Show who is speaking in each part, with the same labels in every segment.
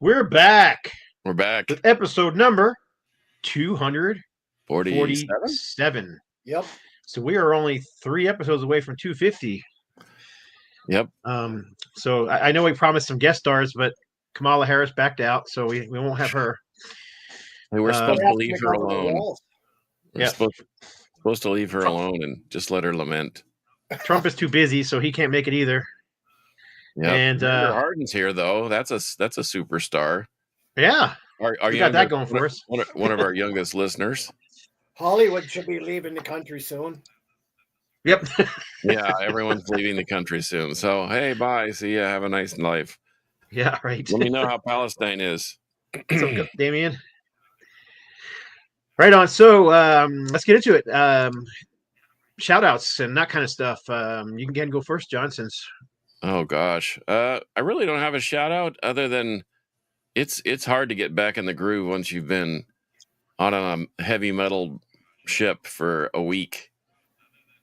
Speaker 1: We're back
Speaker 2: We're back.
Speaker 1: with episode number 247.
Speaker 2: 47?
Speaker 3: Yep.
Speaker 1: So we are only 3 episodes away from 250.
Speaker 2: Yep.
Speaker 1: So I know we promised some guest stars, but Kamala Harris backed out, so we won't have her.
Speaker 2: Hey, we're supposed to leave her alone. We're
Speaker 1: Yeah.
Speaker 2: supposed to leave her alone and just let her lament.
Speaker 1: Trump is too busy, so he can't make it either.
Speaker 2: Yeah.
Speaker 1: And
Speaker 2: Xander Harden's here though. That's a superstar.
Speaker 1: Yeah.
Speaker 2: We
Speaker 1: got that going for us.
Speaker 2: One of our youngest listeners.
Speaker 3: Hollywood should be leaving the country soon.
Speaker 1: Yep.
Speaker 2: Yeah, everyone's leaving the country soon. So hey, bye. See ya. Have a nice life.
Speaker 1: Yeah, right.
Speaker 2: Let me know how Palestine is.
Speaker 1: What's up, Damien? Right on. So let's get into it. Shout outs and that kind of stuff. You can again go first, John, since
Speaker 2: Oh gosh. I really don't have a shout out other than it's hard to get back in the groove once you've been on a heavy metal ship for a week.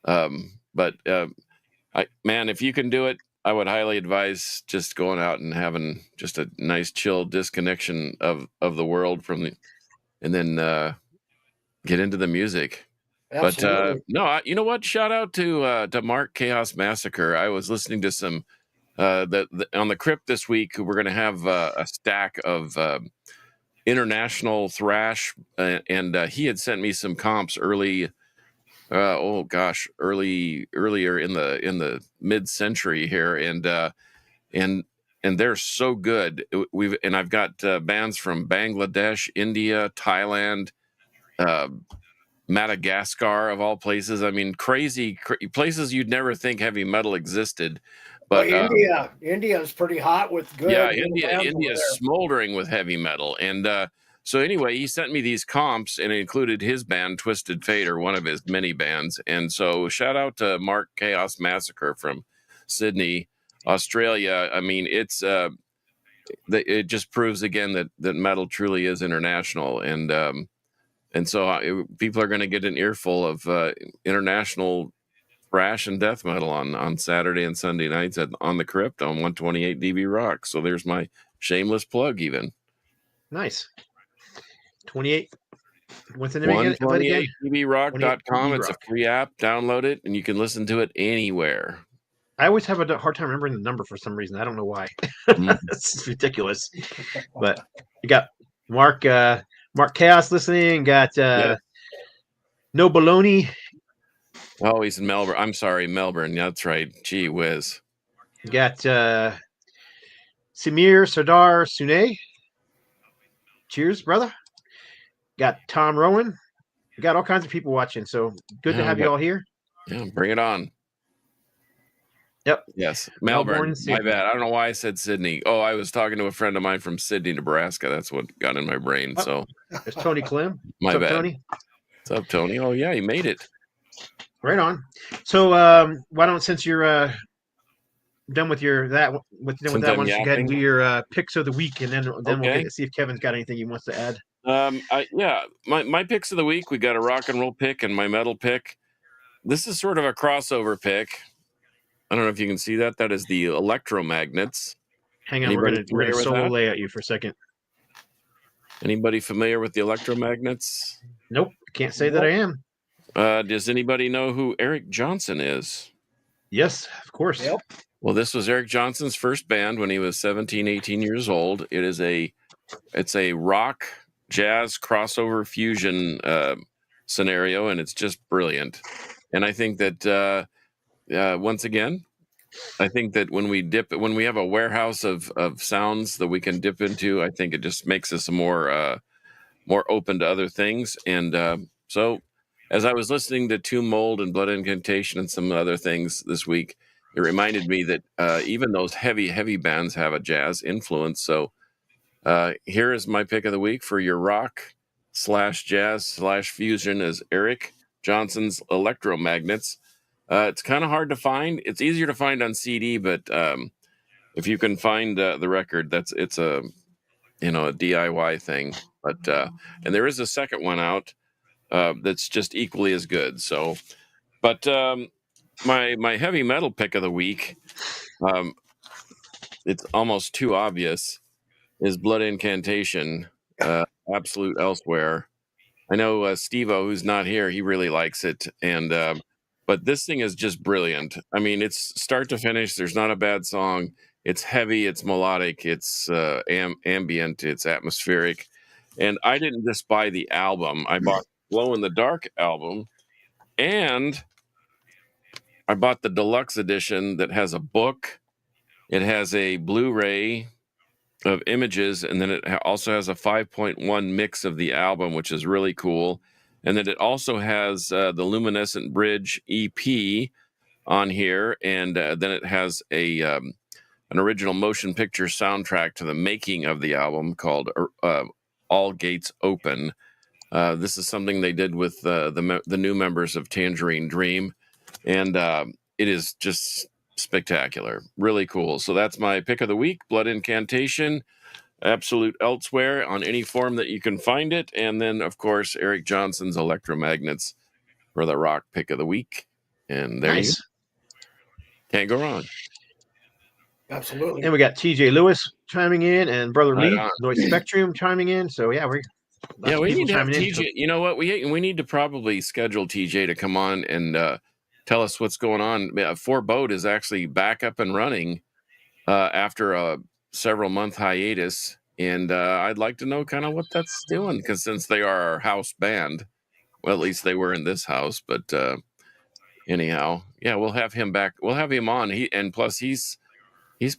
Speaker 2: But if you can do it, I would highly advise just going out and having just a nice chill disconnection of the world and then get into the music.
Speaker 3: Absolutely.
Speaker 2: But you know what? Shout out to Mark Chaos Massacre. I was listening to some on the Crypt this week. We're going to have a stack of international thrash, and he had sent me some comps earlier in the mid-century here, and they're so good. I've got bands from Bangladesh, India, Thailand, Madagascar, of all places. I mean, crazy places you'd never think heavy metal existed. But
Speaker 3: India is pretty hot with good.
Speaker 2: Yeah, India is smoldering with heavy metal. And so anyway, he sent me these comps and it included his band Twisted Fate, or one of his many bands. And so shout out to Mark Chaos Massacre from Sydney, Australia. I mean, it just proves again that metal truly is international. And so people are going to get an earful of international thrash and death metal on Saturday and Sunday nights on the Crypt on 128 DB Rock. So there's my shameless plug even.
Speaker 1: Nice. 28. What's the name again?
Speaker 2: 128dbrock.com. It's a free app. Download it, and you can listen to it anywhere.
Speaker 1: I always have a hard time remembering the number for some reason. I don't know why. It's ridiculous. But you got Mark Chaos listening. Got No Baloney.
Speaker 2: Oh, he's in Melbourne. I'm sorry, Melbourne. Yeah, that's right. Gee whiz.
Speaker 1: You got Samir Sardar Sune. Cheers, brother. Got Tom Rowan. We got all kinds of people watching. So good to have you all here.
Speaker 2: Yeah, bring it on.
Speaker 1: Yep.
Speaker 2: Yes. Melbourne. My bad. I don't know why I said Sydney. Oh, I was talking to a friend of mine from Sydney, Nebraska. That's what got in my brain. So
Speaker 1: there's Tony Klim.
Speaker 2: My bad.
Speaker 1: Tony?
Speaker 2: What's up, Tony? Oh yeah, he made it.
Speaker 1: Right on. So why don't, since you're done with that one, why don't you go ahead and do your picks of the week, and then we'll see if Kevin's got anything he wants to add.
Speaker 2: My picks of the week. We got a rock and roll pick and my metal pick. This is sort of a crossover pick. I don't know if you can see that. That is the Electromagnets.
Speaker 1: Hang on, we're gonna solo lay at you for a second.
Speaker 2: Anybody familiar with the Electromagnets?
Speaker 1: Nope, can't say that I am.
Speaker 2: Does anybody know who Eric Johnson is?
Speaker 1: Yes, of course.
Speaker 3: Yep.
Speaker 2: Well, this was Eric Johnson's first band when he was 17, 18 years old. It's a rock jazz crossover fusion scenario, and it's just brilliant. And I think that once again, I think that when we have a warehouse of sounds that we can dip into, I think it just makes us more open to other things. And so as I was listening to Tomb Mold and Blood Incantation and some other things this week, it reminded me that even those heavy bands have a jazz influence. So here is my pick of the week for your rock / jazz / fusion is Eric Johnson's Electromagnets. It's kind of hard to find. It's easier to find on CD, but if you can find the record, it's a DIY thing. But and there is a second one out that's just equally as good. So, but my heavy metal pick of the week, it's almost too obvious. is Blood Incantation, Absolute Elsewhere. I know Steve-O, who's not here, he really likes it, and but this thing is just brilliant. I mean, it's start to finish. There's not a bad song. It's heavy. It's melodic. It's ambient. It's atmospheric. And I didn't just buy the album. I bought Glow in the Dark album, and I bought the deluxe edition that has a book. It has a Blu-ray of images, and then it also has a 5.1 mix of the album, which is really cool. And then it also has the Luminescent Bridge EP on here, and then it has an original motion picture soundtrack to the making of the album called All Gates Open. This is something they did with the new members of Tangerine Dream, and it is just spectacular, really cool. So that's my pick of the week: Blood Incantation, Absolute Elsewhere, on any form that you can find it, and then of course Eric Johnson's Electromagnets for the rock pick of the week. And there you go. Can't go wrong.
Speaker 3: Absolutely.
Speaker 1: And we got TJ Lewis chiming in, and Brother
Speaker 2: Right
Speaker 1: Lee,
Speaker 2: on.
Speaker 1: Noise Spectrum chiming in. So yeah, we
Speaker 2: need to have TJ. You know what? We need to probably schedule TJ to come on and tell us what's going on. Four Boat is actually back up and running after a several month hiatus, and I'd like to know kind of what that's doing, because since they are our house band, well, at least they were in this house. But anyhow, yeah, we'll have him back. We'll have him on. Plus he's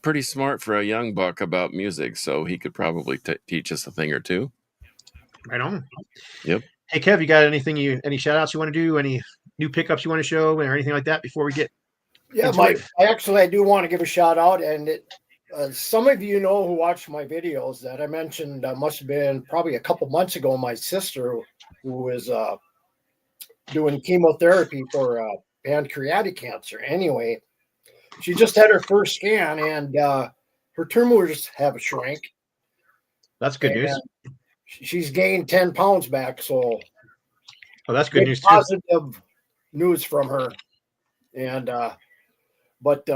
Speaker 2: pretty smart for a young buck about music, so he could probably teach us a thing or two.
Speaker 1: Right on.
Speaker 2: Yep.
Speaker 1: Hey Kev, you got any shout outs you want to do? Any new pickups you want to show, or anything like that before we get?
Speaker 3: Yeah, Mike. I do want to give a shout out, and some of you know who watch my videos that I mentioned must have been probably a couple months ago. My sister, who was doing chemotherapy for pancreatic cancer. Anyway, she just had her first scan, and her tumors have shrank.
Speaker 1: That's good news.
Speaker 3: She's gained 10 pounds back, so
Speaker 1: that's good news too.
Speaker 3: Positive news from her, and but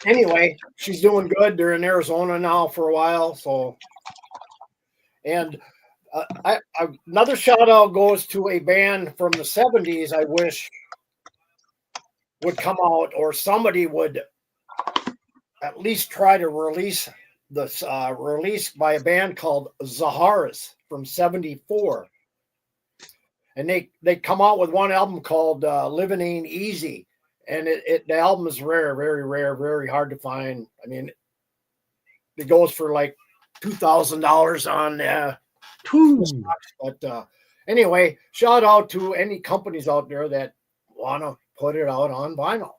Speaker 3: anyway, she's doing good. They're in Arizona now for a while, so. And another shout out goes to a band from the 70s. I wish would come out, or somebody would at least try to release this released by a band called Zaharas from 74. And they come out with one album called Living Ain't Easy. And the album is rare, very rare, very hard to find. I mean, it goes for like $2,000 on but anyway, shout out to any companies out there that want to put it out on vinyl.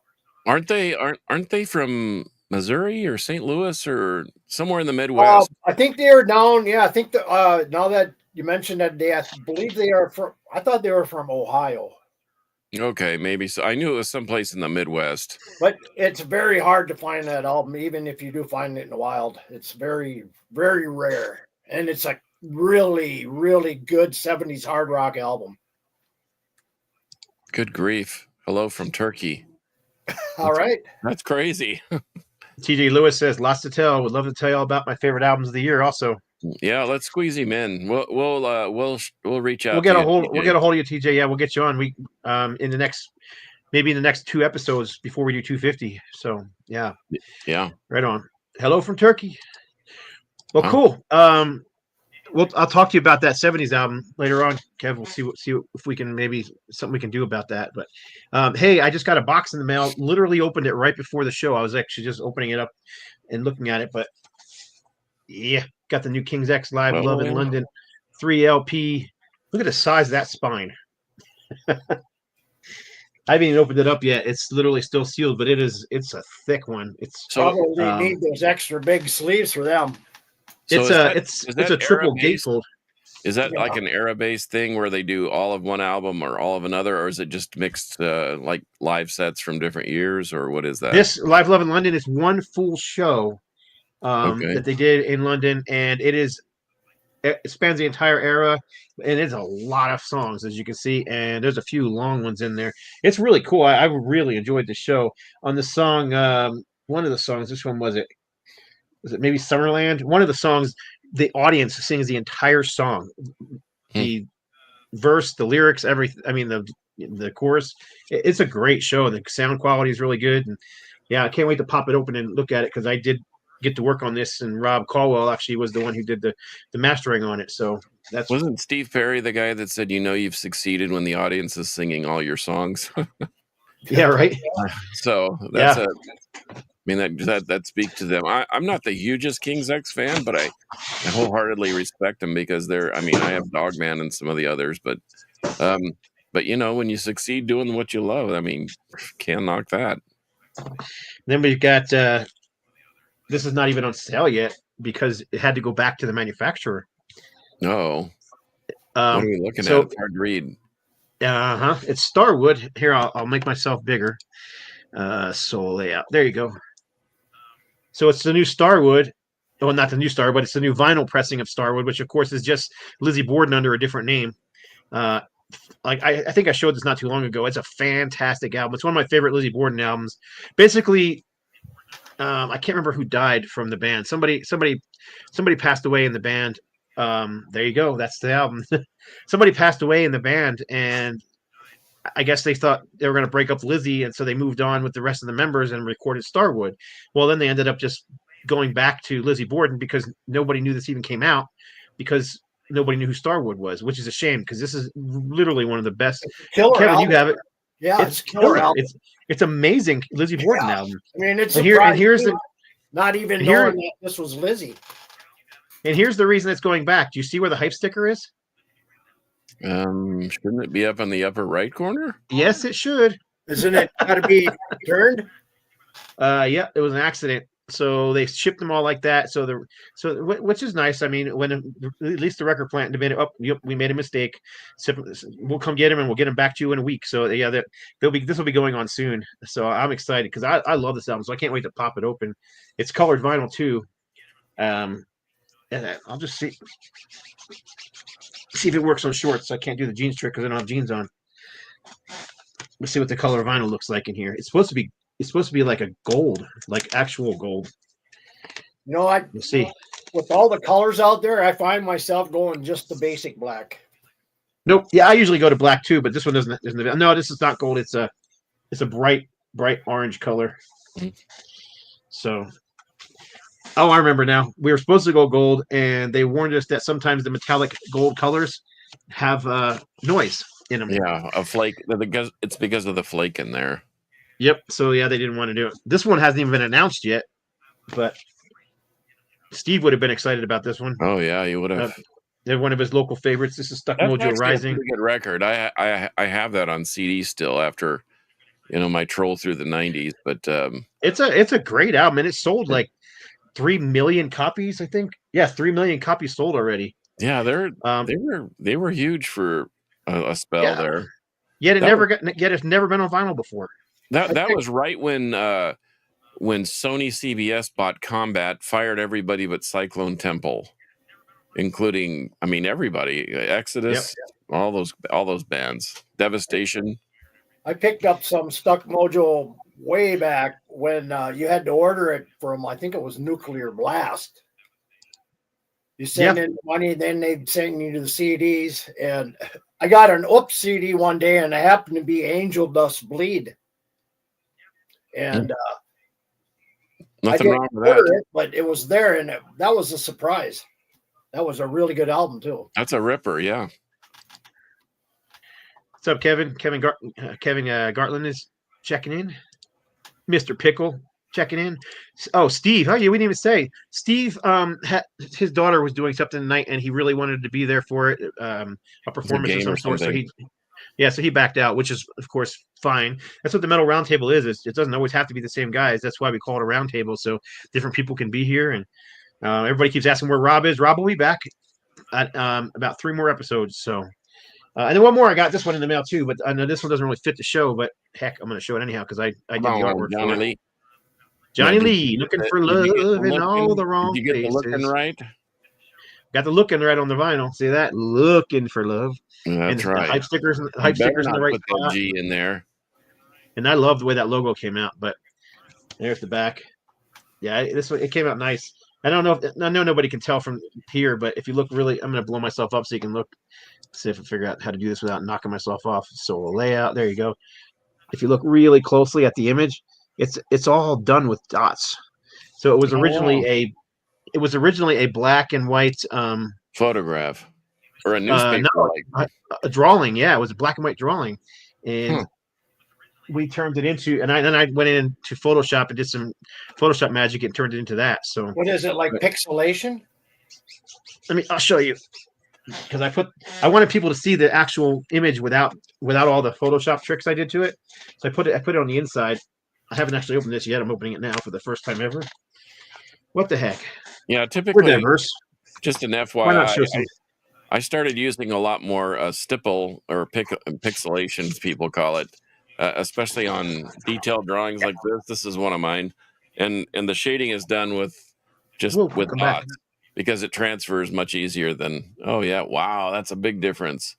Speaker 2: Aren't they from Missouri or St. Louis or somewhere in the Midwest?
Speaker 3: I think they are down. Yeah, I think now that you mentioned that, I believe they are from. I thought they were from Ohio.
Speaker 2: Okay, maybe so. I knew it was someplace in the Midwest.
Speaker 3: But it's very hard to find that album, even if you do find it in the wild. It's very, very rare, and it's a really, really good 70s hard rock album.
Speaker 2: Good grief! Hello from Turkey.
Speaker 3: All right,
Speaker 2: that's crazy.
Speaker 1: TJ Lewis says, lots to tell. Would love to tell you all about my favorite albums of the year also.
Speaker 2: Yeah, let's squeeze him in. We'll reach out.
Speaker 1: We'll get a hold of you, TJ. Yeah, we'll get you on. We in the next 2 episodes before we do 250. So yeah. Right on. Hello from Turkey. Well, cool. I'll talk to you about that 70s album later on, Kev. We'll see if we can, maybe something we can do about that. But hey, I just got a box in the mail. Literally opened it right before the show. I was actually just opening it up and looking at it. But yeah, got the new King's X Live Love in London 3 LP. Look at the size of that spine. I haven't even opened it up yet. It's literally still sealed, but it's a thick one. It's
Speaker 3: probably need those extra big sleeves for them.
Speaker 2: So
Speaker 1: it's a triple gatefold.
Speaker 2: Is that like an era-based thing where they do all of one album or all of another, or is it just mixed like live sets from different years, or what is that?
Speaker 1: This Live Love in London is one full show that they did in London, and it spans the entire era, and it's a lot of songs, as you can see, and there's a few long ones in there. It's really cool. I really enjoyed the show. On the song, one of the songs, which one was it? was it maybe Summerland? One of the songs, the audience sings the entire song, the verse, the lyrics, everything. I mean, the chorus. It's a great show. The sound quality is really good, and yeah, I can't wait to pop it open and look at it because I did get to work on this, and Rob Caldwell actually was the one who did the mastering on it. So that's
Speaker 2: wasn't Steve Perry the guy that said, you've succeeded when the audience is singing all your songs?
Speaker 1: yeah, right.
Speaker 2: So that's that speaks to them. I'm not the hugest King's X fan, but I wholeheartedly respect them because I have Dogman and some of the others, but when you succeed doing what you love, can't knock that.
Speaker 1: Then we've got this is not even on sale yet because it had to go back to the manufacturer.
Speaker 2: No. What are we looking at? It's hard to read.
Speaker 1: It's Starwood. Here, I'll make myself bigger. Soul layout. There you go. So it's the new Starwood. Well, not the new Starwood, but it's the new vinyl pressing of Starwood, which of course is just Lizzie Borden under a different name. I think I showed this not too long ago. It's a fantastic album. It's one of my favorite Lizzie Borden albums. Basically, I can't remember who died from the band. Somebody passed away in the band. There you go. That's the album. Somebody passed away in the band, and I guess they thought they were going to break up Lizzie, and so they moved on with the rest of the members and recorded Starwood. Well, then they ended up just going back to Lizzie Borden because nobody knew this even came out because nobody knew who Starwood was, which is a shame because this is literally one of the best.
Speaker 3: Killer
Speaker 1: Kevin,
Speaker 3: album.
Speaker 1: you have it.
Speaker 3: Yeah,
Speaker 1: it's killer. It's amazing Lizzie Borden album.
Speaker 3: I mean, it's
Speaker 1: here's
Speaker 3: not even knowing that this was Lizzie.
Speaker 1: And here's the reason it's going back. Do you see where the hype sticker is?
Speaker 2: Shouldn't it be up in the upper right corner?
Speaker 1: Yes, it should.
Speaker 3: Isn't it got to be turned?
Speaker 1: Yeah, it was an accident. So they shipped them all like that. So which is nice. I mean, when at least the record plant admitted, we made a mistake. So we'll come get him and we'll get him back to you in a week. So yeah, this will be going on soon. So I'm excited because I love this album. So I can't wait to pop it open. It's colored vinyl too. And I'll just see if it works on shorts. I can't do the jeans trick because I don't have jeans on. Let's see what the color vinyl looks like in here. It's supposed to be like a gold, like actual gold.
Speaker 3: We'll
Speaker 1: see.
Speaker 3: With all the colors out there, I find myself going just the basic black.
Speaker 1: Nope. Yeah, I usually go to black too, but this one doesn't. No, this is not gold. It's a bright orange color. So. Oh, I remember now. We were supposed to go gold, and they warned us that sometimes the metallic gold colors have noise in them.
Speaker 2: Yeah, a flake. It's because of the flake in there.
Speaker 1: Yep. So yeah, they didn't want to do it. This one hasn't even been announced yet, but Steve would have been excited about this one.
Speaker 2: Oh yeah, he would have.
Speaker 1: They're one of his local favorites. This is Stuck Mojo Rising.
Speaker 2: A pretty good record. I have that on CD still after my troll through the 90s. But
Speaker 1: it's a great album, and it sold like 3 million copies, I think. Yeah, 3 million copies sold already.
Speaker 2: Yeah, they were huge for a spell there.
Speaker 1: Yet it's never been on vinyl before.
Speaker 2: That was right when Sony CBS bought Combat, fired everybody but Cyclone Temple, including everybody, Exodus, all those bands, Devastation.
Speaker 3: I picked up some Stuck Mojo way back when you had to order it from, I think it was Nuclear Blast. You send in the money, then they'd send you to the CDs. And I got an Oops CD one day, and it happened to be Angel Dust Bleed. And
Speaker 2: nothing wrong with that.
Speaker 3: But it was there, and that was a surprise. That was a really good album, too.
Speaker 2: That's a ripper, yeah.
Speaker 1: What's up, Kevin? Kevin Gartland is checking in. Mr. Pickle checking in. Oh, Steve. Oh, yeah, we didn't even say. Steve, his daughter was doing something tonight, and he really wanted to be there for it, a performance of some sort. So he backed out, which is, of course, fine. That's what the Metal Roundtable is. It doesn't always have to be the same guys. That's why we call it a roundtable, so different people can be here. And everybody keeps asking where Rob is. Rob will be back at about 3 more episodes. So. And then one more. I got this one in the mail too, but I know this one doesn't really fit the show. But heck, I'm going to show it anyhow because I did the artwork for it. Johnny Lee, looking for love in all the wrong places.
Speaker 2: Did you get the looking right?
Speaker 1: Got the looking right on the vinyl. See that? Looking for love.
Speaker 2: That's right.
Speaker 1: The hype stickers in the right
Speaker 2: spot. G in there.
Speaker 1: And I love the way that logo came out. But there's the back. Yeah, it came out nice. I don't know. I know nobody can tell from here, but if you look really, I'm going to blow myself up so you can look. See if I figure out how to do this without knocking myself off. Solo layout. There you go. If you look really closely at the image, it's all done with dots. So it was originally a black and white
Speaker 2: photograph or a newspaper.
Speaker 1: A drawing. Yeah, it was a black and white drawing, and we turned it into. And I went into Photoshop and did some Photoshop magic and turned it into that. So
Speaker 3: what is it, like pixelation?
Speaker 1: I'll show you, because I wanted people to see the actual image without all the Photoshop tricks I did to it. So I put it on the inside. I haven't actually opened this yet. I'm opening it now for the first time ever. What the heck?
Speaker 2: Yeah, typically, just an FYI,
Speaker 1: Why not show some?
Speaker 2: I started using a lot more stipple or pixelation, as people call it, especially on detailed drawings like this. This is one of mine, and the shading is done with dots because it transfers much easier than. Oh yeah, wow, that's a big difference.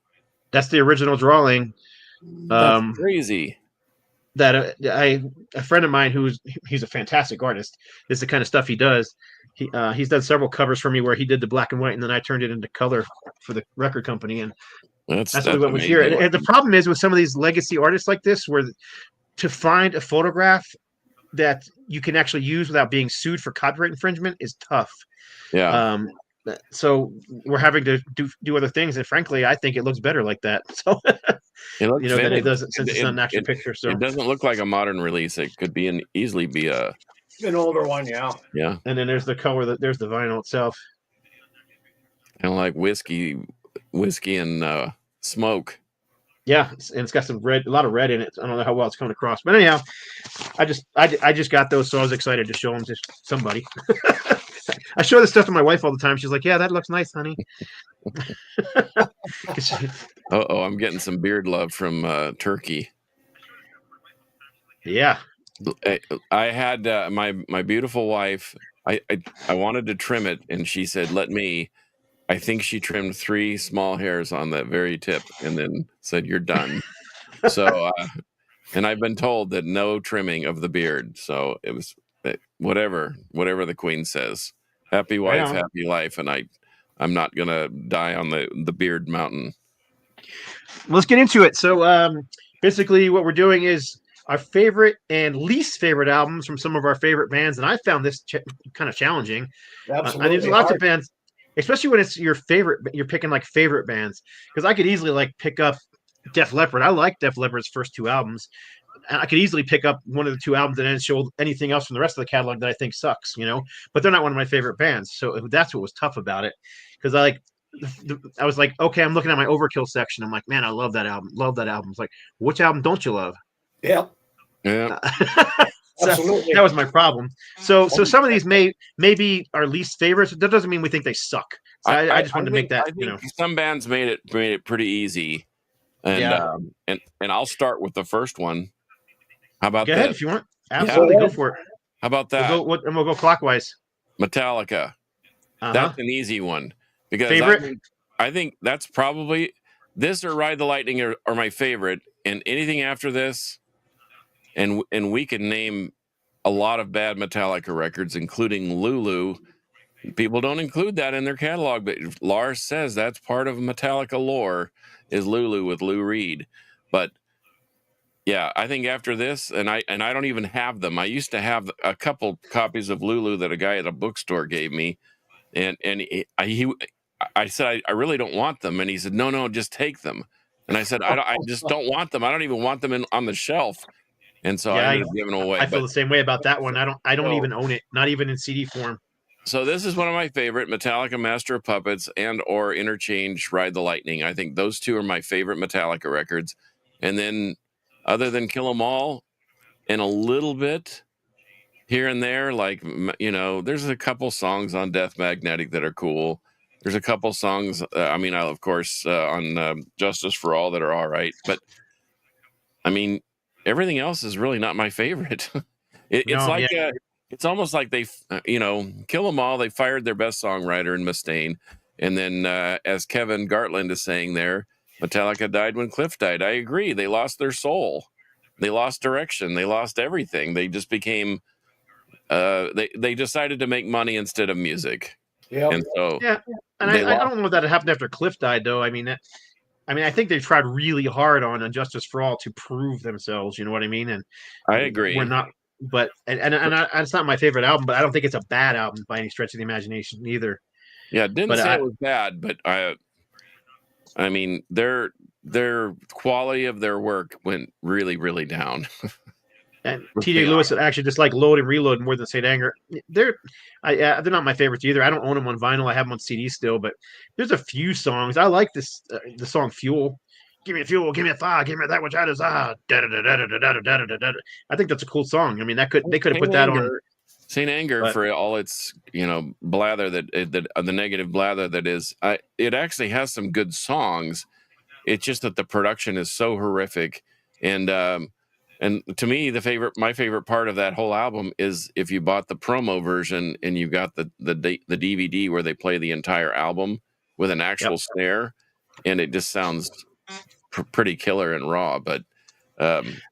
Speaker 1: That's the original drawing.
Speaker 2: That's crazy.
Speaker 1: That a friend of mine he's a fantastic artist. This is the kind of stuff he does. He's done several covers for me where he did the black and white, and then I turned it into color for the record company, and that's what we went with here. And the problem is with some of these legacy artists like this, where to find a photograph that you can actually use without being sued for copyright infringement is tough.
Speaker 2: Yeah.
Speaker 1: So we're having to do other things, and frankly, I think it looks better like that. So
Speaker 2: it looks
Speaker 1: that it doesn't, since it's not an actual picture. So
Speaker 2: it doesn't look like a modern release. It could be easily be
Speaker 3: an older one.
Speaker 2: Yeah.
Speaker 1: And then there's the color. There's the vinyl itself.
Speaker 2: Kind of like whiskey and smoke.
Speaker 1: Yeah, and it's got a lot of red in it. I don't know how well it's coming across, but anyhow, I just got those, so I was excited to show them to somebody. I show this stuff to my wife all the time. She's like, "Yeah, that looks nice, honey."
Speaker 2: I'm getting some beard love from Turkey.
Speaker 1: Yeah,
Speaker 2: I had my beautiful wife. I wanted to trim it, and she said, "Let me." I think she trimmed 3 small hairs on that very tip, and then said, "You're done." So, and I've been told that no trimming of the beard. So it was whatever the queen says. Happy wife, happy life, and I'm not gonna die on the beard mountain.
Speaker 1: Let's get into it. So basically, what we're doing is our favorite and least favorite albums from some of our favorite bands, and I found this kind of challenging.
Speaker 3: Absolutely,
Speaker 1: there's lots of bands. Especially when it's your favorite, you're picking like favorite bands. Because I could easily like pick up Def Leppard. I like Def Leppard's first 2 albums. And I could easily pick up one of the 2 albums and then show anything else from the rest of the catalog that I think sucks, But they're not one of my favorite bands. So that's what was tough about it. Because I was like, okay, I'm looking at my Overkill section. I'm like, man, I love that album. Love that album. It's like, which album don't you love?
Speaker 3: Yeah.
Speaker 1: So that was my problem. So some of these may be our least favorites. That doesn't mean we think they suck. So I just wanted to make that.
Speaker 2: Some bands made it pretty easy, and and I'll start with the first one. How about that?
Speaker 1: Go ahead if you want. Absolutely, go for it.
Speaker 2: How about that?
Speaker 1: We'll go clockwise.
Speaker 2: Metallica. That's an easy one because
Speaker 1: favorite.
Speaker 2: I think that's probably this or Ride the Lightning are my favorite, and anything after this. And we can name a lot of bad Metallica records, including Lulu. People don't include that in their catalog, but Lars says that's part of Metallica lore is Lulu with Lou Reed. But yeah, I think after this, and I don't even have them. I used to have a couple copies of Lulu that a guy at a bookstore gave me, and I said I really don't want them, and he said no, just take them. And I said I just don't want them. I don't even want them on the shelf. And so I ended up giving away.
Speaker 1: I feel the same way about that one. I don't even own it, not even in CD form.
Speaker 2: So this is one of my favorite, Metallica Master of Puppets and or Interchange Ride the Lightning. I think those 2 are my favorite Metallica records. And then other than Kill 'Em All and a little bit here and there, like, there's a couple songs on Death Magnetic that are cool. There's a couple songs, of course, on Justice for All that are all right. But, everything else is really not my favorite. It's almost like they, Kill 'Em All. They fired their best songwriter in Mustaine, and then as Kevin Gartland is saying there, Metallica died when Cliff died. I agree. They lost their soul. They lost direction. They lost everything. They just became they decided to make money instead of music,
Speaker 3: Yep.
Speaker 2: and so
Speaker 1: Yeah, and
Speaker 2: They
Speaker 1: I don't know if that happened after Cliff died, though. I mean, I think they tried really hard on Injustice for All to prove themselves. You know what I mean? And
Speaker 2: I agree.
Speaker 1: we're not. But it's not my favorite album, but I don't think it's a bad album by any stretch of the imagination either.
Speaker 2: Yeah, didn't
Speaker 1: But
Speaker 2: say it was bad, but I mean, their quality of their work went really, really down.
Speaker 1: And T.J. Lewis actually just like Load and Reload more than Saint Anger. They're not my favorites either. I don't own them on vinyl. I have them on CD still, but there's a few songs I like. The song Fuel. Give me a fuel, give me a fire, give me that which I desire. I think that's a cool song. I mean, they could have put that on.
Speaker 2: Saint Anger, for all its blather that the negative blather that is, it actually has some good songs. It's just that the production is so horrific, and to me, my favorite part of that whole album is if you bought the promo version and you got the DVD where they play the entire album with an actual snare, and it just sounds pretty killer and raw. But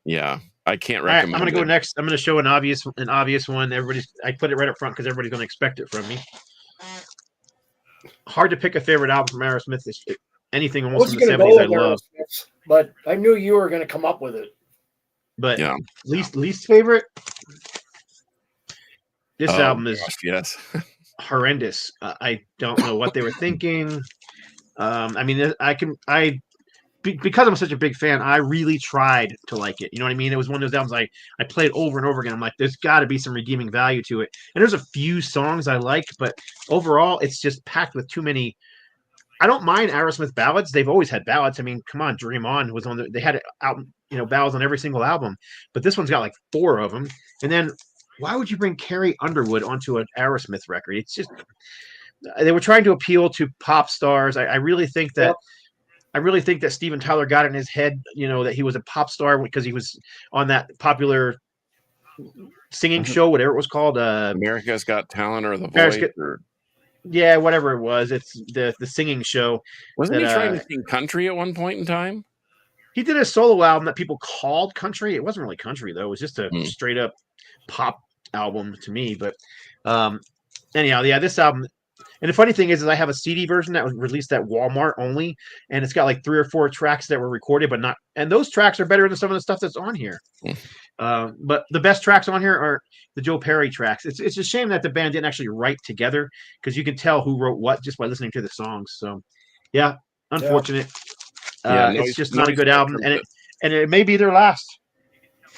Speaker 2: yeah, I can't recommend.
Speaker 1: I'm going to go next. I'm going to show an obvious one. I put it right up front because everybody's going to expect it from me. Hard to pick a favorite album from Aerosmith. Anything almost in the 70s I love.
Speaker 3: But I knew you were going to come up with it.
Speaker 1: But least favorite. This album is horrendous. I don't know what they were thinking. I mean, because I'm such a big fan, I really tried to like it. You know what I mean? It was one of those albums I played over and over again. I'm like, there's got to be some redeeming value to it. And there's a few songs I like, but overall, it's just packed with too many. I don't mind Aerosmith ballads. They've always had ballads. I mean, come on, Dream On was on. They had it out, ballads on every single album. But this one's got like 4 of them. And then, why would you bring Carrie Underwood onto an Aerosmith record? It's just they were trying to appeal to pop stars. I really think that. Yep. I really think that Steven Tyler got in his head, that he was a pop star because he was on that popular singing show, whatever it was called.
Speaker 2: America's Got Talent or The Voice.
Speaker 1: Yeah, whatever it was. It's the singing show.
Speaker 2: Wasn't he trying to sing country at one point in time?
Speaker 1: He did a solo album that people called country. It wasn't really country, though. It was just a straight up pop album to me. But anyhow, this album. And the funny thing is I have a CD version that was released at Walmart only, and it's got like 3 or 4 tracks that were recorded, but not. And those tracks are better than some of the stuff that's on here. But the best tracks on here are the Joe Perry tracks. It's a shame that the band didn't actually write together because you can tell who wrote what just by listening to the songs. So, yeah, unfortunate. It's just not a good album, and it may be their last.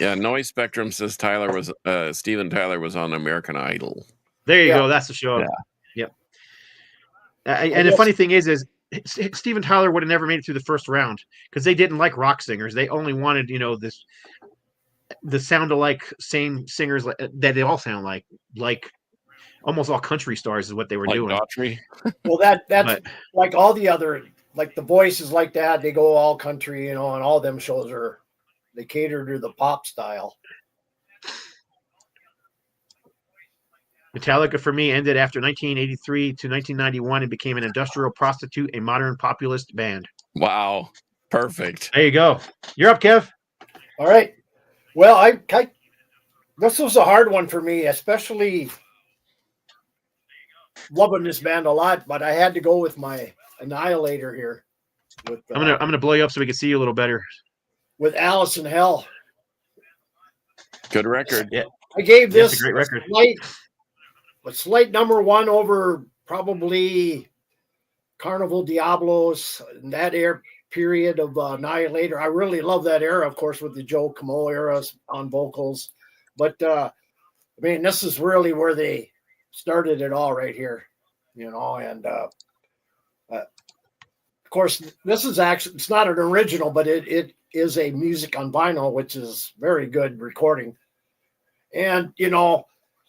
Speaker 2: Yeah, Noise Spectrum says Steven Tyler was on American Idol.
Speaker 1: There you go. That's the show. Yeah. And the funny thing is Steven Tyler would have never made it through the first round because they didn't like rock singers. They only wanted, the sound alike same singers that they all sound like almost all country stars is what they were doing.
Speaker 2: Daughtry.
Speaker 3: Well, that's like all the other, like The Voice is like that. They go all country, and all them shows they cater to the pop style.
Speaker 1: Metallica, for me, ended after 1983 to 1991 and became an industrial prostitute, a modern populist band.
Speaker 2: Wow. Perfect.
Speaker 1: There you go. You're up, Kev.
Speaker 3: All right. Well, this was a hard one for me, especially loving this band a lot, but I had to go with my Annihilator here.
Speaker 1: I'm gonna blow you up so we can see you a little better.
Speaker 3: With Alice in Hell.
Speaker 2: Good record.
Speaker 1: Yeah.
Speaker 3: I gave this
Speaker 1: a great record.
Speaker 3: A slight number 1 over probably Carnival Diablos and that period of Annihilator. I really love that era, of course, with the Joe Comeau eras on vocals. But, this is really where they started it all right here, and of course, this is actually, it's not an original, but it is a music on vinyl, which is very good recording. And,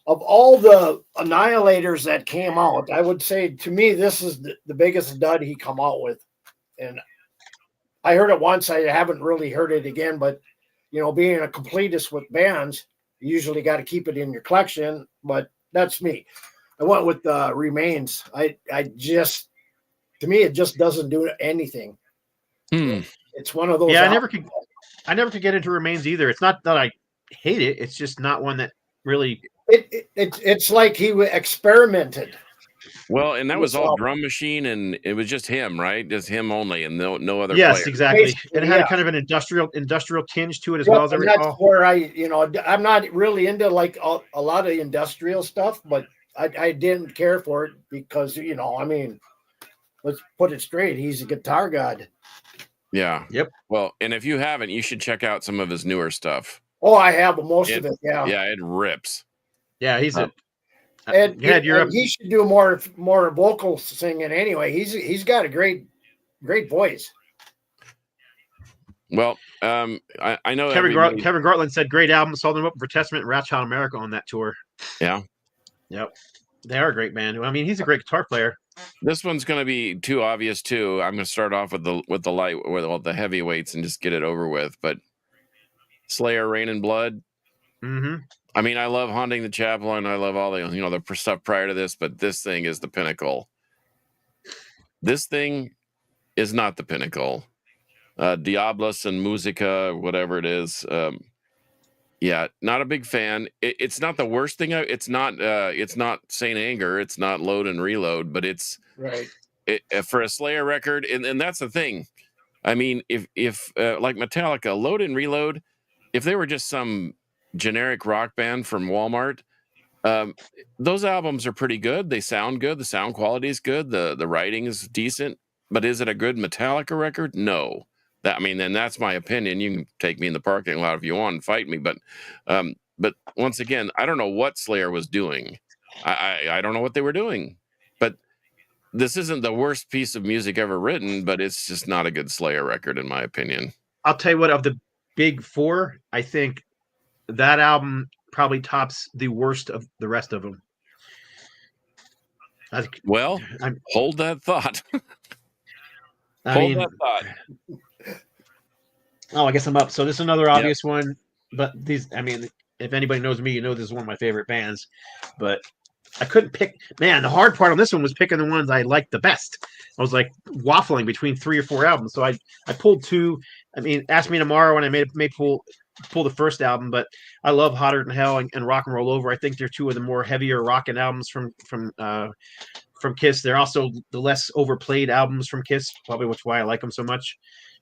Speaker 3: of all the Annihilators that came out, I would say to me, this is the biggest dud he come out with. And I heard it once. I haven't really heard it again, but, being a completist with bands, you usually got to keep it in your collection, but that's me. I went with Remains. To me, it just doesn't do anything. It's one of those.
Speaker 1: Yeah, I never could get into Remains either. It's not that I hate it. It's just not one that really
Speaker 3: It's like he experimented.
Speaker 2: Well, and that was all
Speaker 3: Well,
Speaker 2: drum machine, and it was just him, right? Just him only, and no other
Speaker 1: Yes,
Speaker 2: players.
Speaker 1: exactly. And it had
Speaker 3: yeah.
Speaker 1: a kind of an industrial tinge to it as
Speaker 3: Yep,
Speaker 1: well as I
Speaker 3: and that's
Speaker 1: recall.
Speaker 3: where I'm not really into like a lot of industrial stuff, but I didn't care for it because I mean, let's put it straight. He's a guitar god.
Speaker 2: Yeah.
Speaker 1: Yep.
Speaker 2: Well, and if you haven't, you should check out some of his newer stuff.
Speaker 3: Oh, I have most of it. Yeah.
Speaker 2: Yeah, it rips.
Speaker 1: Yeah, he's a.
Speaker 3: And,
Speaker 1: Go ahead, you're up.
Speaker 3: and he should do more vocal singing anyway. He's got a great voice.
Speaker 2: Well, I know
Speaker 1: Kevin
Speaker 2: everybody-
Speaker 1: Gartland said great album. Saw them up for Testament and Wrath Child America on that tour.
Speaker 2: Yeah.
Speaker 1: Yep. They are a great band. I mean, he's a great guitar player.
Speaker 2: This one's going to be too obvious too. I'm going to start off with the heavyweights and just get it over with. But Slayer, Rain and Blood.
Speaker 1: Mm-hmm.
Speaker 2: I mean, I love Haunting the Chapel, and I love all the the stuff prior to this. But this thing is the pinnacle. This thing is not the pinnacle. Diablos and Musica, whatever it is. Yeah, not a big fan. It's not the worst thing. It's not Saint Anger. It's not Load and Reload, but it's
Speaker 3: Right.
Speaker 2: For a Slayer record, and that's the thing. I mean, if like Metallica, Load and Reload, if they were just some generic rock band from Walmart, those albums are pretty good. They sound good. The sound quality is good. The writing is decent. But is it a good Metallica record? No. And that's my opinion. You can take me in the parking lot if you want and fight me. But once again, I don't know what Slayer was doing. I don't know what they were doing. But this isn't the worst piece of music ever written, but it's just not a good Slayer record, in my opinion.
Speaker 1: I'll tell you what, of the big four, I think that album probably tops the worst of the rest of them.
Speaker 2: Hold that thought.
Speaker 1: Hold
Speaker 2: that thought.
Speaker 1: Oh, I guess I'm up. So this is another obvious one, but these, I mean, if anybody knows me, this is one of my favorite bands. But I couldn't pick. Man, the hard part on this one was picking the ones I liked the best. I was like waffling between 3 or 4 albums, so I pulled 2. I mean, Ask Me Tomorrow, and I may pull the first album, but I love Hotter Than Hell and Rock and Roll Over. I think they're 2 of the more heavier rockin' albums from Kiss. They're also the less overplayed albums from Kiss, probably which why I like them so much.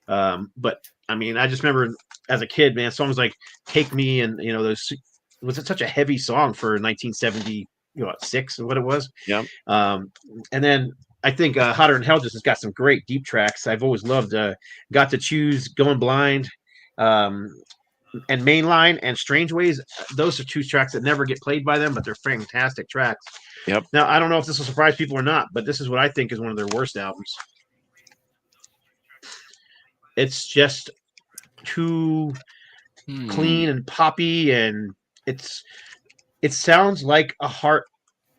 Speaker 1: But I mean, I just remember as a kid, man, songs like "Take Me" and those was such a heavy song for 1976 or what it was.
Speaker 2: Yeah.
Speaker 1: And then I think Hotter Than Hell just has got some great deep tracks. I've always loved Got to Choose, Going Blind, and Mainline and Strange Ways. Those are 2 tracks that never get played by them, but they're fantastic tracks.
Speaker 2: Yep.
Speaker 1: Now, I don't know if this will surprise people or not, but this is what I think is one of their worst albums. It's just too clean and poppy, and it sounds like a Heart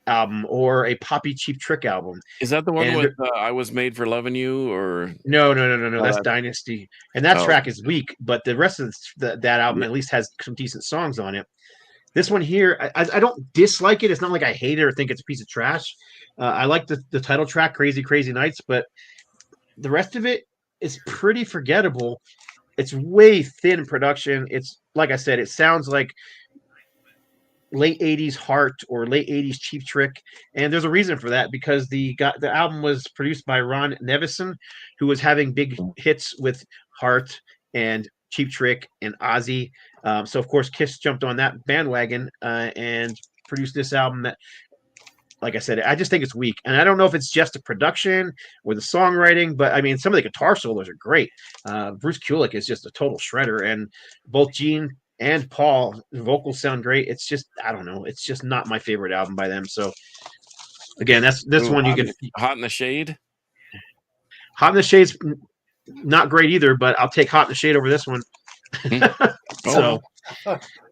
Speaker 1: album or a poppy Cheap Trick album.
Speaker 2: Is that the one with I Was Made for Loving You? Or
Speaker 1: no, that's Dynasty, and that track is weak, but the rest of that album at least has some decent songs on it. This one here, I don't dislike it. It's not like I hate it or think it's a piece of trash. I like the title track, Crazy Crazy Nights, but the rest of it is pretty forgettable. It's way thin in production. It's like I said, it sounds like late 80s Heart or late 80s Cheap Trick, and there's a reason for that, because the album was produced by Ron Nevison, who was having big hits with Heart and Cheap Trick and Ozzy. So of course Kiss jumped on that bandwagon and produced this album that, like I said, I just think it's weak. And I don't know if it's just the production or the songwriting, but I mean, some of the guitar solos are great. Bruce Kulick is just a total shredder, and both Gene and Paul, the vocals sound great. It's just, I don't know. It's just not my favorite album by them. So again, that's this one you can.
Speaker 2: Hot in the Shade.
Speaker 1: Hot in the Shade's not great either, but I'll take Hot in the Shade over this one. So,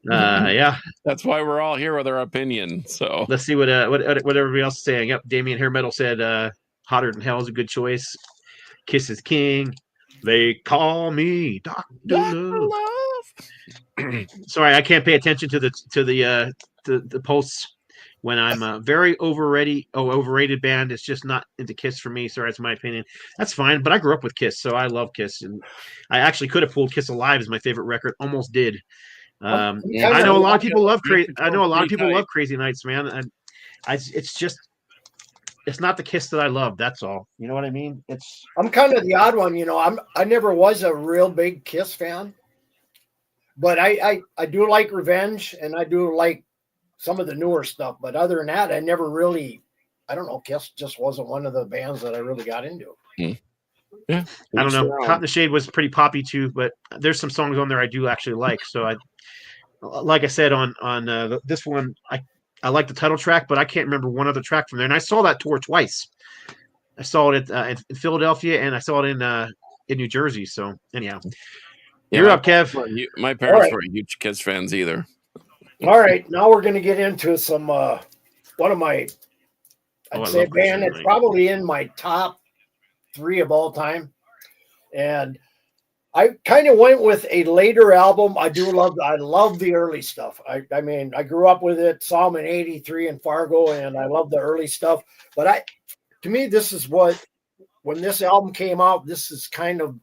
Speaker 1: yeah.
Speaker 2: That's why we're all here with our opinion. So
Speaker 1: let's see what everybody else is saying. Yep, Damien Hair Metal said Hotter Than Hell is a good choice. Kiss is King. They call me Dr. Love. Sorry, I can't pay attention to the posts when I'm a very overrated band. It's just not into Kiss for me. Sorry, that's my opinion. That's fine, but I grew up with Kiss, so I love Kiss, and I actually could have pulled Kiss Alive as my favorite record. Almost did.
Speaker 2: Yeah.
Speaker 1: I know a lot of people love
Speaker 2: Makes
Speaker 1: crazy.
Speaker 2: it
Speaker 1: I know a lot of
Speaker 2: pretty
Speaker 1: people
Speaker 2: tight.
Speaker 1: love Crazy Nights, man. And it's just, it's not the Kiss that I love. That's all. You know what I mean? It's
Speaker 3: I'm kind of the odd one, you know. I never was a real big Kiss fan, but I do like Revenge and I do like some of the newer stuff. But other than that, I never really, I don't know, Kiss just wasn't one of the bands that I really got into.
Speaker 2: Yeah,
Speaker 1: I don't
Speaker 2: each
Speaker 1: know.
Speaker 2: their own.
Speaker 1: Caught in the Shade was pretty poppy too, but there's some songs on there I do actually like. So like I said on this one, I like the title track, but I can't remember one other track from there. And I saw that tour twice. I saw it in Philadelphia and I saw it in New Jersey. So anyhow,
Speaker 2: Yeah,
Speaker 1: you're
Speaker 2: my
Speaker 1: up, Kev.
Speaker 2: My parents
Speaker 3: right.
Speaker 2: weren't huge Kiss fans either.
Speaker 3: All right, now we're going to get into some one of my,
Speaker 1: Oh, I
Speaker 3: I'd say,
Speaker 1: love Crazy
Speaker 3: band that's
Speaker 1: Nights.
Speaker 3: probably in my top 3 of all time, and I kind of went with a later album. I love the early stuff. I mean, I grew up with it, saw them in '83 in Fargo, and I love the early stuff. But to me, this is when this album came out, this is kind of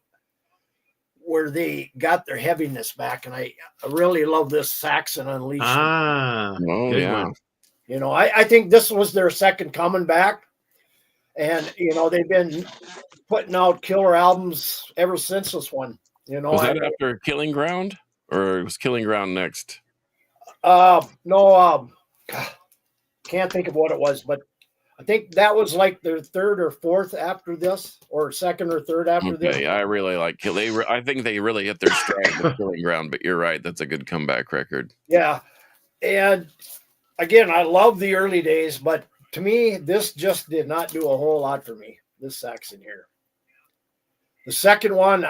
Speaker 3: where they got their heaviness back, and I really love this Saxon Unleashed.
Speaker 1: Ah,
Speaker 2: Oh
Speaker 1: good
Speaker 2: yeah.
Speaker 1: one.
Speaker 3: You know, I think this was their second coming back, and you know they've been putting out killer albums ever since this one. You know,
Speaker 2: Was that after Killing Ground, or was Killing Ground next?
Speaker 3: no, can't think of what it was, but I think that was like their third or fourth after this, or second or third after this.
Speaker 2: Okay, I really like Kill. I think they really hit their stride with Killing Ground. But you're right, that's a good comeback record.
Speaker 3: Yeah, and again, I love the early days, but to me, this just did not do a whole lot for me. This Saxon here. The second one,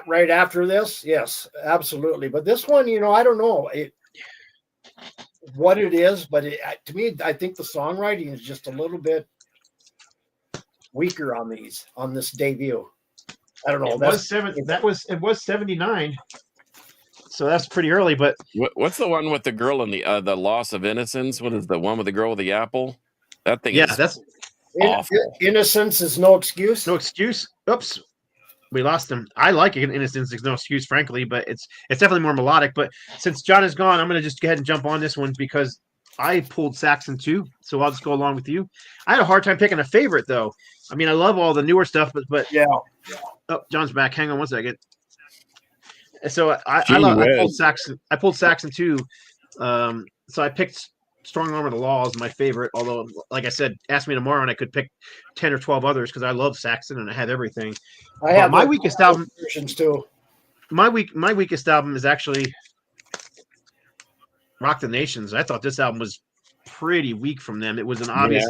Speaker 3: right after this, yes, absolutely. But this one, you know, I don't know what it is, but to me, I think the songwriting is just a little bit weaker on this debut. I don't know.
Speaker 1: It was 79. So that's pretty early, but
Speaker 2: What's the one with the girl and the loss of innocence? What is the one with the girl with the apple? That thing is
Speaker 1: that's
Speaker 2: awful.
Speaker 3: Innocence is no excuse.
Speaker 1: no excuse. Oops. We lost him. I like it. Innocence is no excuse, frankly, but it's definitely more melodic. But since John is gone, I'm going to just go ahead and jump on this one because I pulled Saxon too. So I'll just go along with you. I had a hard time picking a favorite, though. I mean, I love all the newer stuff, but
Speaker 3: Yeah.
Speaker 1: Oh, John's back. Hang on one second. So I pulled Saxon. I pulled Saxon too. So I picked Strong Arm of the Law as my favorite. Although, like I said, ask me tomorrow and I could pick 10 or 12 others because I love Saxon and I have everything.
Speaker 3: I have
Speaker 1: my weakest album
Speaker 3: versions too.
Speaker 1: My weakest album is actually Rock the Nations. I thought this album was pretty weak from them. It was an obvious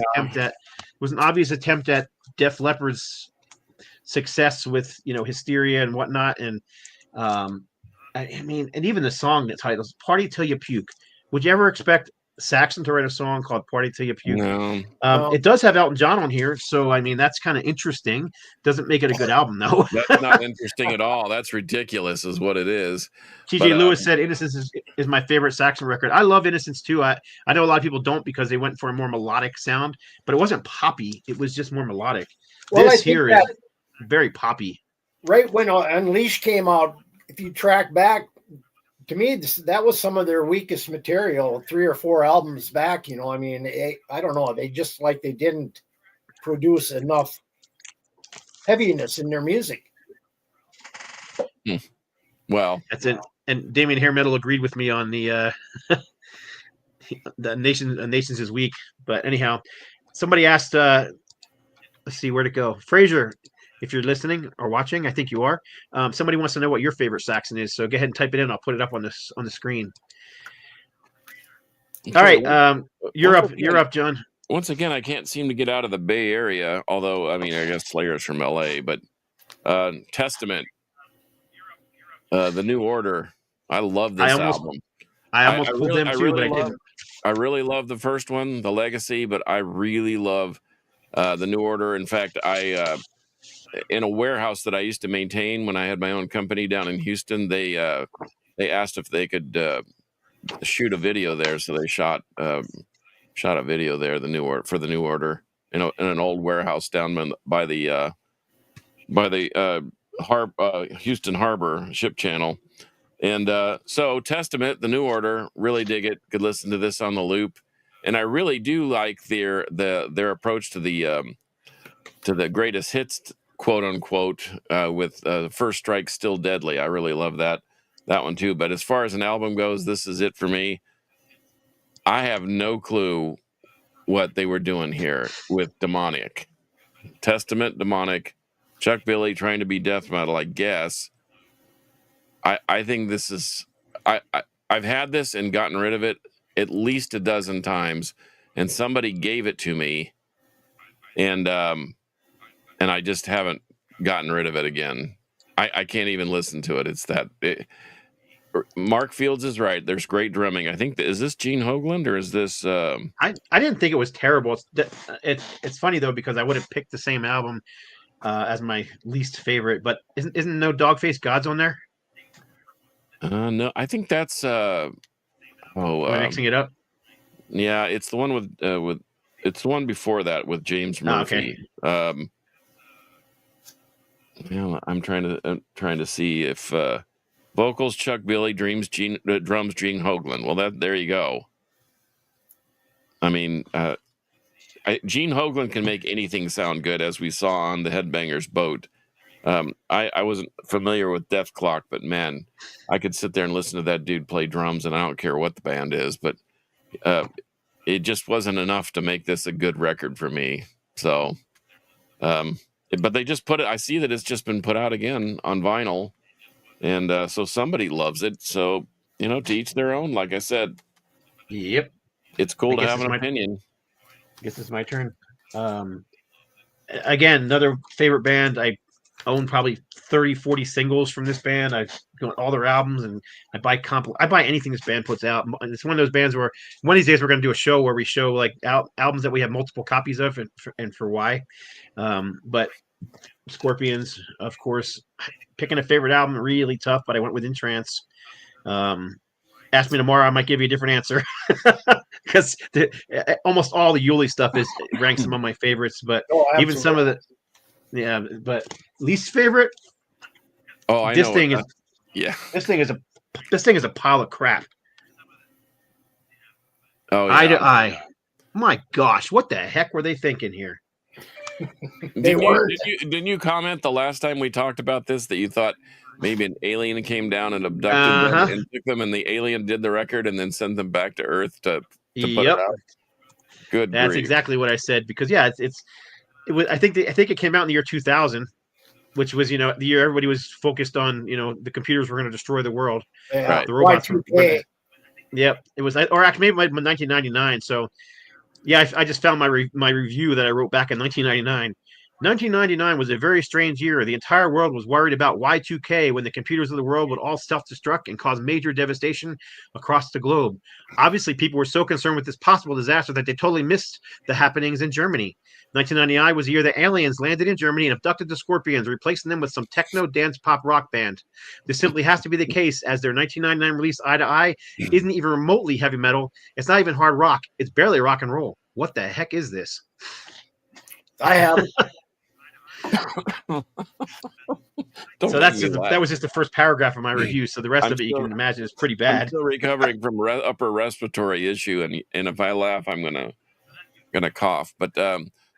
Speaker 1: attempt at Def Leppard's success with Hysteria and whatnot. And I mean, and even the song that titles "Party Till You Puke." Would you ever expect Saxon to write a song called "Party Till You Puke"?
Speaker 2: No.
Speaker 1: It does have Elton John on here, so I mean that's kind of interesting. Doesn't make it a good album though.
Speaker 2: That's not interesting at all. That's ridiculous, is what it is.
Speaker 1: TJ Lewis said Innocence is my favorite Saxon record. I love Innocence too. I know a lot of people don't because they went for a more melodic sound, but it wasn't poppy. It was just more melodic.
Speaker 3: Well,
Speaker 1: this here is very poppy.
Speaker 3: Right when Unleashed came out, if you track back, to me, that was some of their weakest material 3 or 4 albums back. You know, I mean, I don't know. They just they didn't produce enough heaviness in their music.
Speaker 2: Well,
Speaker 1: that's it. And Damien Hair Metal agreed with me on the Nations is weak. But anyhow, somebody asked, let's see where to go. Fraser, if you're listening or watching, I think you are. Somebody wants to know what your favorite Saxon is. So go ahead and type it in. I'll put it up on the screen. All right. You're up, John.
Speaker 2: Once again, I can't seem to get out of the Bay Area, although, I mean, I guess Slayer's from LA, but Testament, The New Order. I love this album.
Speaker 1: I almost pulled them too, but I didn't.
Speaker 2: I really love the first one, The Legacy, but I really love The New Order. In fact, in a warehouse that I used to maintain when I had my own company down in Houston, they asked if they could shoot a video there, so they shot a video there. The New Order in an old warehouse down by the Houston Harbor Ship Channel, And so Testament, the New Order, really dig it. Could listen to this on the loop, and I really do like their approach to the greatest hits, quote unquote, with First Strike, Still Deadly. I really love that one too. But as far as an album goes, this is it for me. I have no clue what they were doing here with Demonic. Testament, Demonic, Chuck Billy trying to be death metal, I guess. I think this is I've had this and gotten rid of it at least a dozen times, and somebody gave it to me, and I just haven't gotten rid of it again. I can't even listen to it. It's that Mark Fields is right. There's great drumming. I think is this Gene Hoglan or is this?
Speaker 1: I didn't think it was terrible. It's funny though because I would have picked the same album as my least favorite. But isn't no Dogface Gods on there?
Speaker 2: No, I think that's
Speaker 1: Am I mixing it up?
Speaker 2: Yeah, it's the one with it's the one before that with James Murphy.
Speaker 1: Okay.
Speaker 2: I'm trying to see if vocals Chuck Billy, drums Gene Hoglan. Well, there you go. I mean, Gene Hoglan can make anything sound good, as we saw on the Headbangers Boat. I wasn't familiar with Death Clock, but man, I could sit there and listen to that dude play drums, and I don't care what the band is, but it just wasn't enough to make this a good record for me. So, but they just put it. I see that it's just been put out again on vinyl, and so somebody loves it. So to each their own. Like I said,
Speaker 1: yep,
Speaker 2: it's cool to have an opinion.
Speaker 1: I guess it's my turn. Again, another favorite band. I own probably 30, 40 singles from this band. I've got all their albums, and I buy anything this band puts out. And it's one of those bands where one of these days we're going to do a show where we show like albums that we have multiple copies of, and for why. But Scorpions, of course, picking a favorite album really tough, but I went with In Trance. Ask me tomorrow, I might give you a different answer because almost all the Yuli stuff ranks among my favorites, but even some of the. Yeah, but least favorite.
Speaker 2: Oh, I
Speaker 1: this
Speaker 2: know.
Speaker 1: Thing is,
Speaker 2: yeah.
Speaker 1: This thing is a pile of crap.
Speaker 2: Oh, yeah.
Speaker 1: Eye to Eye. My gosh, what the heck were they thinking here?
Speaker 2: Didn't you comment the last time we talked about this that you thought maybe an alien came down and abducted them and took them, and the alien did the record and then sent them back to Earth to put it out? Good.
Speaker 1: That's
Speaker 2: grief.
Speaker 1: exactly what I said, because it was. I think it came out in the year 2000, which was the year everybody was focused on. The computers were going to destroy the world.
Speaker 3: Yeah, right.
Speaker 1: The robots were. Yep, it was, or actually maybe 1999. So, yeah, I just found my review that I wrote back in 1999. 1999 was a very strange year. The entire world was worried about Y2K, when the computers of the world would all self-destruct and cause major devastation across the globe. Obviously, people were so concerned with this possible disaster that they totally missed the happenings in Germany. 1999 was the year the aliens landed in Germany and abducted the Scorpions, replacing them with some techno dance pop rock band. This simply has to be the case, as their 1999 release Eye to Eye isn't even remotely heavy metal. It's not even hard rock. It's barely rock and roll. What the heck is this?
Speaker 3: I have.
Speaker 1: So that was just the first paragraph of my review. So the rest of it, you can imagine, is pretty bad.
Speaker 2: I'm still recovering from upper respiratory issue, and if I laugh, I'm gonna cough. But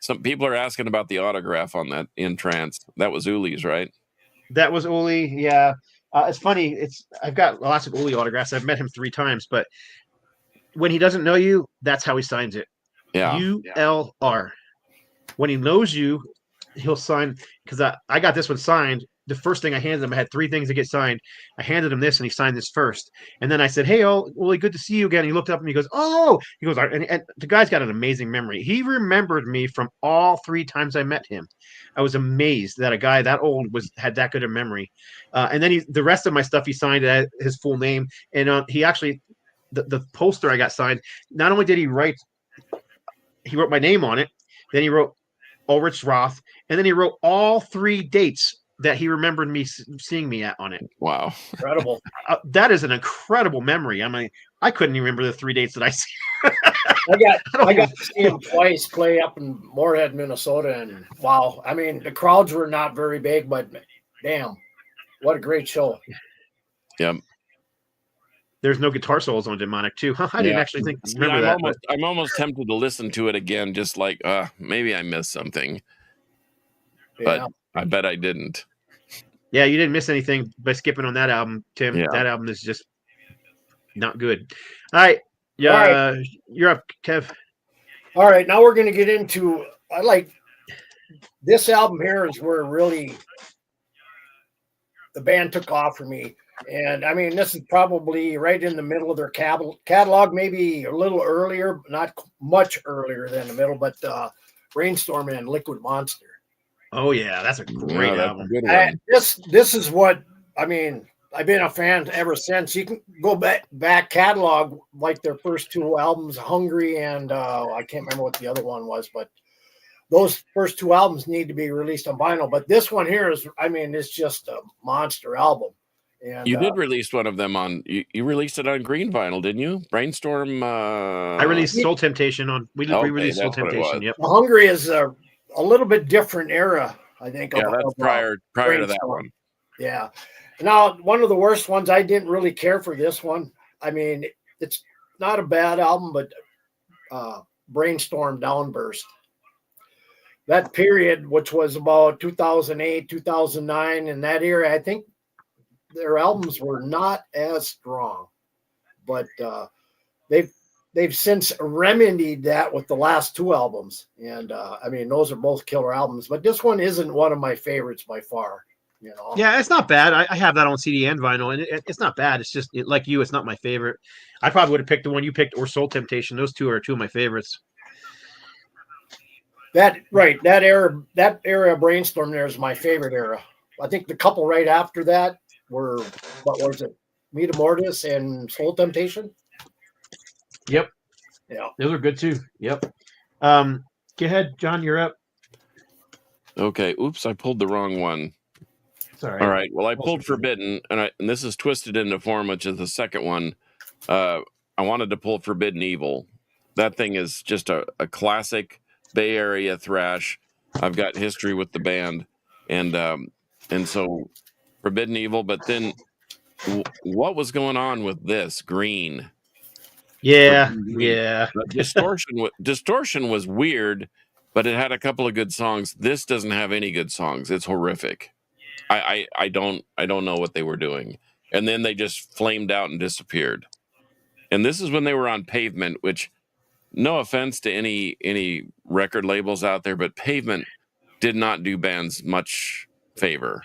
Speaker 2: some people are asking about the autograph on that In Trance. That was Uli's, right?
Speaker 1: That was Uli. Yeah, it's funny. I've got lots of Uli autographs. I've met him 3 times, but when he doesn't know you, that's how he signs it.
Speaker 2: Yeah,
Speaker 1: ULR. When he knows you, he'll sign, because I got this one signed. The first thing I handed him, I had 3 things to get signed. I handed him this, and he signed this first. And then I said, "Hey, Oli, good to see you again." And he looked up and he goes, "Oh," he goes, and the guy's got an amazing memory. He remembered me from all 3 times I met him. I was amazed that a guy that old had that good a memory. And then the rest of my stuff he signed his full name, and he actually the poster I got signed. Not only did he wrote my name on it, then he wrote Ulrich Roth, and then he wrote all 3 dates that he remembered me seeing me at on it.
Speaker 2: Wow,
Speaker 3: incredible!
Speaker 1: That is an incredible memory. I mean, I couldn't even remember the 3 dates that I see.
Speaker 3: I got to see him twice play up in Moorhead, Minnesota, and wow! I mean, the crowds were not very big, but damn, what a great show!
Speaker 2: Yep.
Speaker 1: there's no guitar solos on Demonic too. I didn't actually remember that.
Speaker 2: I'm almost tempted to listen to it again, just like maybe I missed something, but I bet I didn't.
Speaker 1: Yeah, you didn't miss anything by skipping on that album, Tim.
Speaker 2: Yeah.
Speaker 1: That album is just not good. All right. Yeah, you're up, Kev.
Speaker 3: All right, now we're going to get into, I like this album here is where really the band took off for me. And I mean, this is probably right in the middle of their catalog, maybe a little earlier, not much earlier than the middle, but Brainstorm and Liquid Monster.
Speaker 1: Oh yeah, that's a great album.
Speaker 2: Good one.
Speaker 3: This is what, I mean, I've been a fan ever since. You can go back catalog, like their first two albums, Hungry and I can't remember what the other one was, but those first two albums need to be released on vinyl. But this one here is, I mean, it's just a monster album. And
Speaker 2: you did release one of them on, you released it on green vinyl, didn't you? Brainstorm. I
Speaker 1: released Soul Temptation on, we released Soul Temptation. Yep.
Speaker 3: Hungry is a little bit different era, I think.
Speaker 2: Yeah, that's prior to that one.
Speaker 3: Yeah. Now, one of the worst ones, I didn't really care for this one. I mean, it's not a bad album, but Brainstorm Downburst. That period, which was about 2008, 2009, in that era, I think their albums were not as strong. But they've since remedied that with the last two albums. And, I mean, those are both killer albums. But this one isn't one of my favorites by far. You know?
Speaker 1: Yeah, it's not bad. I have that on CD and vinyl, and it's not bad. It's just like you, it's not my favorite. I probably would have picked the one you picked or Soul Temptation. Those two are two of my favorites.
Speaker 3: That era of Brainstorm there is my favorite era. I think the couple right after that were, what was it, Meta Mortis and Soul Temptation.
Speaker 1: Yep.
Speaker 3: Yeah,
Speaker 1: those are good too. Yep. Go ahead, John. You're up.
Speaker 2: Okay. Oops, I pulled the wrong one. All right. Well, I pulled Forbidden, and this is Twisted into Form, which is the second one. I wanted to pull Forbidden Evil. That thing is just a classic Bay Area thrash. I've got history with the band, and so Forbidden Evil. But then, what was going on with this Green?
Speaker 1: Yeah.
Speaker 2: Distortion was weird, but it had a couple of good songs. This doesn't have any good songs. It's horrific. I don't know what they were doing. And then they just flamed out and disappeared. And this is when they were on Pavement, which, no offense to any record labels out there, but Pavement did not do bands much favor.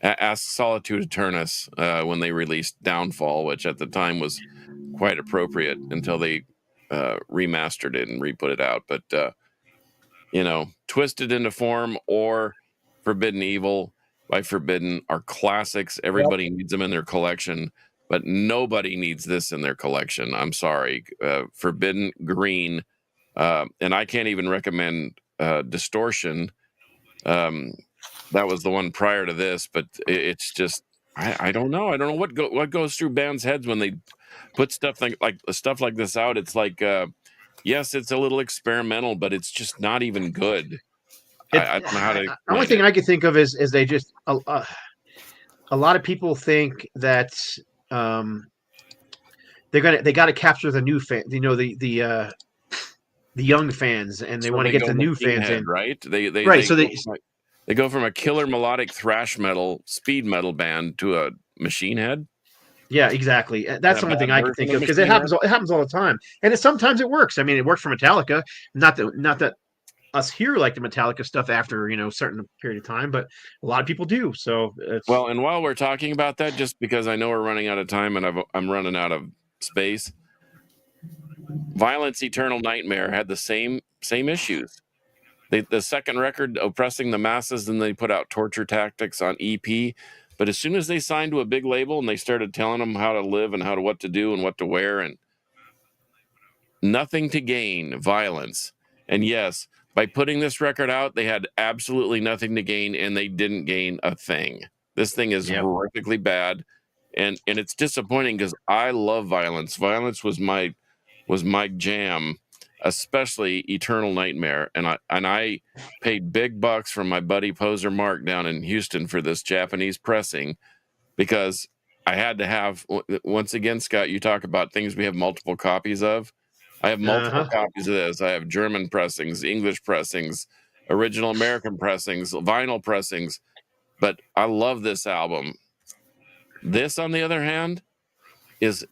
Speaker 2: Ask Solitude Eternus when they released Downfall, which at the time was quite appropriate until they remastered it and re-put it out. But, Twisted into Form or Forbidden Evil by Forbidden are classics. Everybody needs them in their collection, but nobody needs this in their collection. I'm sorry. Forbidden Green. And I can't even recommend Distortion. That was the one prior to this, but it's just, I don't know. I don't know what goes through bands' heads when they put stuff like this out. It's like, yes, it's a little experimental, but it's just not even good. I don't know how to.
Speaker 1: The only thing I could think of is they just a lot of people think that they got to capture the new fan, the young fans, and they want to get the new fans in,
Speaker 2: right? They go from a killer melodic thrash metal, speed metal band to a Machine Head.
Speaker 1: Yeah, exactly. That's the only thing I can think of, because it happens all the time, and sometimes it works. I mean, it worked for Metallica. Not that us here like the Metallica stuff after a certain period of time, but a lot of people do. So
Speaker 2: well, and while we're talking about that, just because I know we're running out of time and I'm running out of space, Violence Eternal Nightmare had the same issues. The second record, Oppressing the Masses, and they put out Torture Tactics on EP. But as soon as they signed to a big label and they started telling them how to live and what to do and what to wear, and nothing to gain, Violence. And yes, by putting this record out, they had absolutely nothing to gain, and they didn't gain a thing. This thing is horrifically bad, and it's disappointing because I love Violence. Violence was my jam, especially Eternal Nightmare, and I paid big bucks from my buddy Poser Mark down in Houston for this Japanese pressing, because I had to have, once again, Scott, you talk about things we have multiple copies of. I have multiple copies of this. I have German pressings, English pressings, original American pressings, vinyl pressings, but I love this album. This, on the other hand, is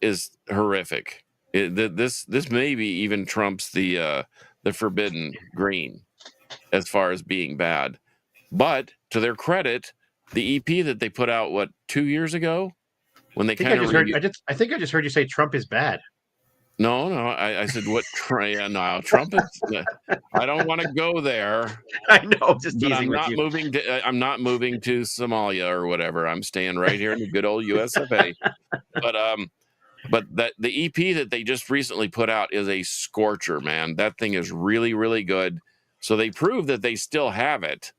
Speaker 2: horrific. This maybe even trumps the Forbidden Green as far as being bad. But to their credit, the EP that they put out 2 years ago, when they kind of
Speaker 1: I think I just heard you say Trump is bad.
Speaker 2: No, I said what? No, Trump is. I don't want to go there.
Speaker 1: I know, just
Speaker 2: but
Speaker 1: teasing
Speaker 2: I'm not
Speaker 1: with you.
Speaker 2: moving to. I'm not moving to Somalia or whatever. I'm staying right here in the good old USFA. But that the EP that they just recently put out is a scorcher, man. That thing is really, really good. So they proved that they still have it.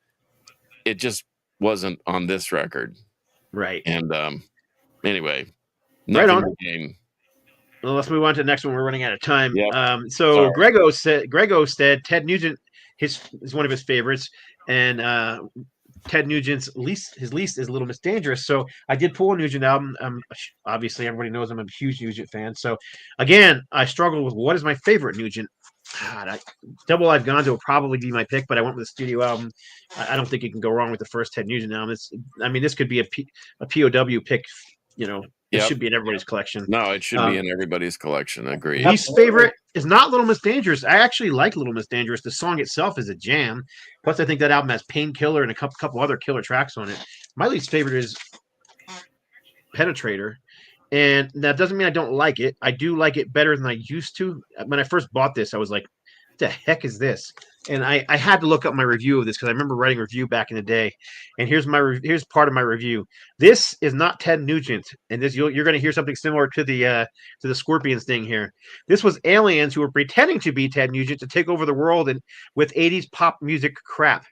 Speaker 2: It just wasn't on this record,
Speaker 1: Right.
Speaker 2: And anyway,
Speaker 1: right on.
Speaker 2: Game.
Speaker 1: Well, let's move on to the next one. We're running out of time.
Speaker 2: Yep.
Speaker 1: So Grego said Ted Nugent is one of his favorites, and Ted Nugent's least is Little Miss Dangerous. So I did pull a Nugent album. Obviously, everybody knows I'm a huge Nugent fan. So again, I struggled with what is my favorite Nugent. God, Double Live Gonzo will probably be my pick, but I went with the studio album. I don't think you can go wrong with the first Ted Nugent album. This could be a POW pick. It should be in everybody's collection.
Speaker 2: No, it should be in everybody's collection. Agreed.
Speaker 1: Least favorite is not Little Miss Dangerous. I actually like Little Miss Dangerous. The song itself is a jam. Plus, I think that album has Painkiller and a couple other killer tracks on it. My least favorite is Penetrator. And that doesn't mean I don't like it. I do like it better than I used to. When I first bought this, I was like, what the heck is this? And I had to look up my review of this because I remember writing a review back in the day. And here's part of my review. This is not Ted Nugent, and this you're going to hear something similar to the Scorpions thing here. This was aliens who were pretending to be Ted Nugent to take over the world and with 80s pop music crap.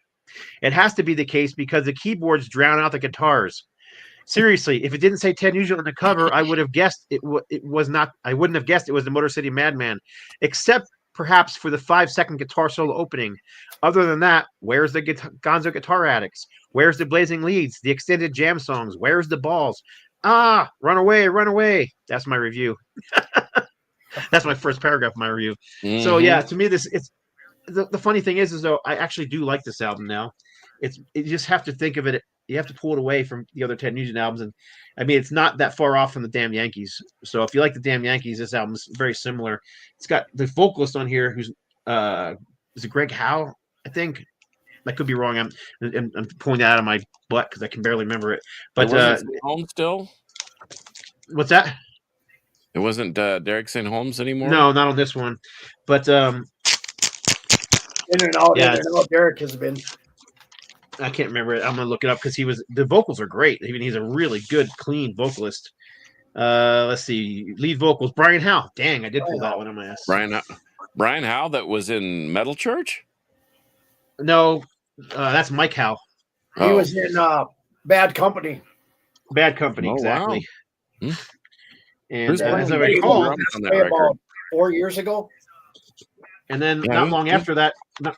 Speaker 1: It has to be the case because the keyboards drown out the guitars. Seriously, if it didn't say Ted Nugent on the cover, I would have guessed it was not. I wouldn't have guessed it was the Motor City Madman, except perhaps for the 5-second guitar solo opening. Other than that, where's the Gonzo Guitar Addicts? Where's the Blazing Leads? The extended jam songs? Where's the balls? Run away, run away. That's my review. That's my first paragraph of my review. Mm-hmm. So yeah, to me, it's the funny thing is though I actually do like this album now. You just have to think of it. You have to pull it away from the other Ted Nugent albums, and I mean it's not that far off from the Damn Yankees. So if you like the Damn Yankees, this album is very similar. It's got the vocalist on here who's is it Greg Howe? I think I could be wrong. I'm pulling that out of my butt because I can barely remember it. But
Speaker 2: Holmes still.
Speaker 1: What's that?
Speaker 2: It wasn't Derek St. Holmes anymore.
Speaker 1: No, not on this one. But
Speaker 3: in and out. Derek has been.
Speaker 1: I can't remember it. I'm gonna look it up because the vocals are great. Even he's a really good, clean vocalist. Let's see, lead vocals Brian Howe. Dang, I did pull that one on my ass.
Speaker 2: Brian Howe, that was in Metal Church.
Speaker 1: No, that's Mike Howe.
Speaker 3: He was in Bad Company.
Speaker 1: Bad Company, exactly.
Speaker 2: Wow.
Speaker 1: And as I recall,
Speaker 3: about 4 years ago.
Speaker 1: And then not long after that, the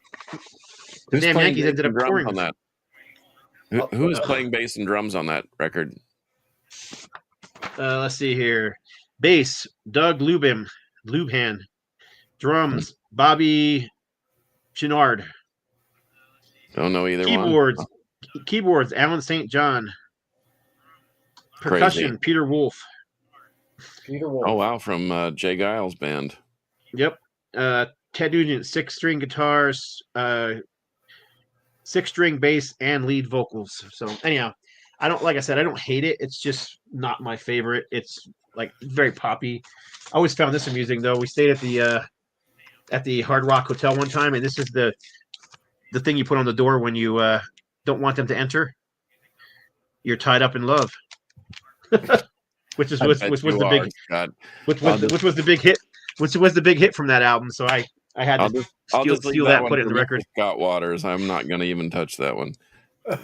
Speaker 1: Damn Yankees ended up touring
Speaker 2: on that. Who is playing bass and drums on that record?
Speaker 1: Let's see here. Bass, Doug Lubhan. Drums, Bobby Chenard.
Speaker 2: Don't know either
Speaker 1: Keyboards,
Speaker 2: one.
Speaker 1: Keyboards, Alan St. John. Percussion,
Speaker 2: Crazy.
Speaker 1: Peter Wolf.
Speaker 2: Oh, wow, from Jay Giles' band.
Speaker 1: Yep. Ted Nugent, 6-string guitars, 6-string bass, and lead vocals. So anyhow, I don't hate it. It's just not my favorite. It's like very poppy. I always found this amusing though. We stayed at the Hard Rock Hotel one time, and this is the thing you put on the door when you don't want them to enter. You're tied up in love. which was the big hit from that album. So I had to steal that and put it in the record.
Speaker 2: Scott Waters. I'm not going to even touch that one.
Speaker 1: All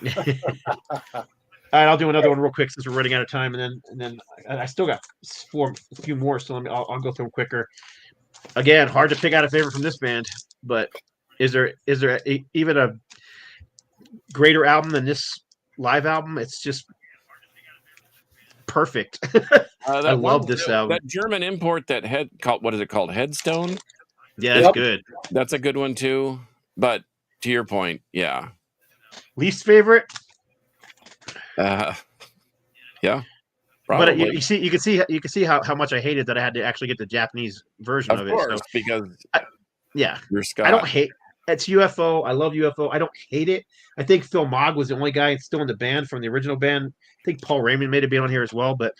Speaker 1: right, I'll do another one real quick since we're running out of time, and then I still got a few more, so I'll go through them quicker. Again, hard to pick out a favorite from this band, but is there even a greater album than this live album? It's just perfect. I
Speaker 2: That
Speaker 1: love this album.
Speaker 2: That German import that what is it called? Headstone.
Speaker 1: Yeah, that's good.
Speaker 2: That's a good one too. But to your point, yeah.
Speaker 1: Least favorite?
Speaker 2: Yeah.
Speaker 1: But
Speaker 2: Probably.
Speaker 1: you can see how much I hated that I had to actually get the Japanese version of it.
Speaker 2: Course,
Speaker 1: so
Speaker 2: because
Speaker 1: you're
Speaker 2: Scott.
Speaker 1: I don't hate it's UFO. I love UFO. I don't hate it. I think Phil Mogg was the only guy still in the band from the original band. I think Paul Raymond may have been on here as well, but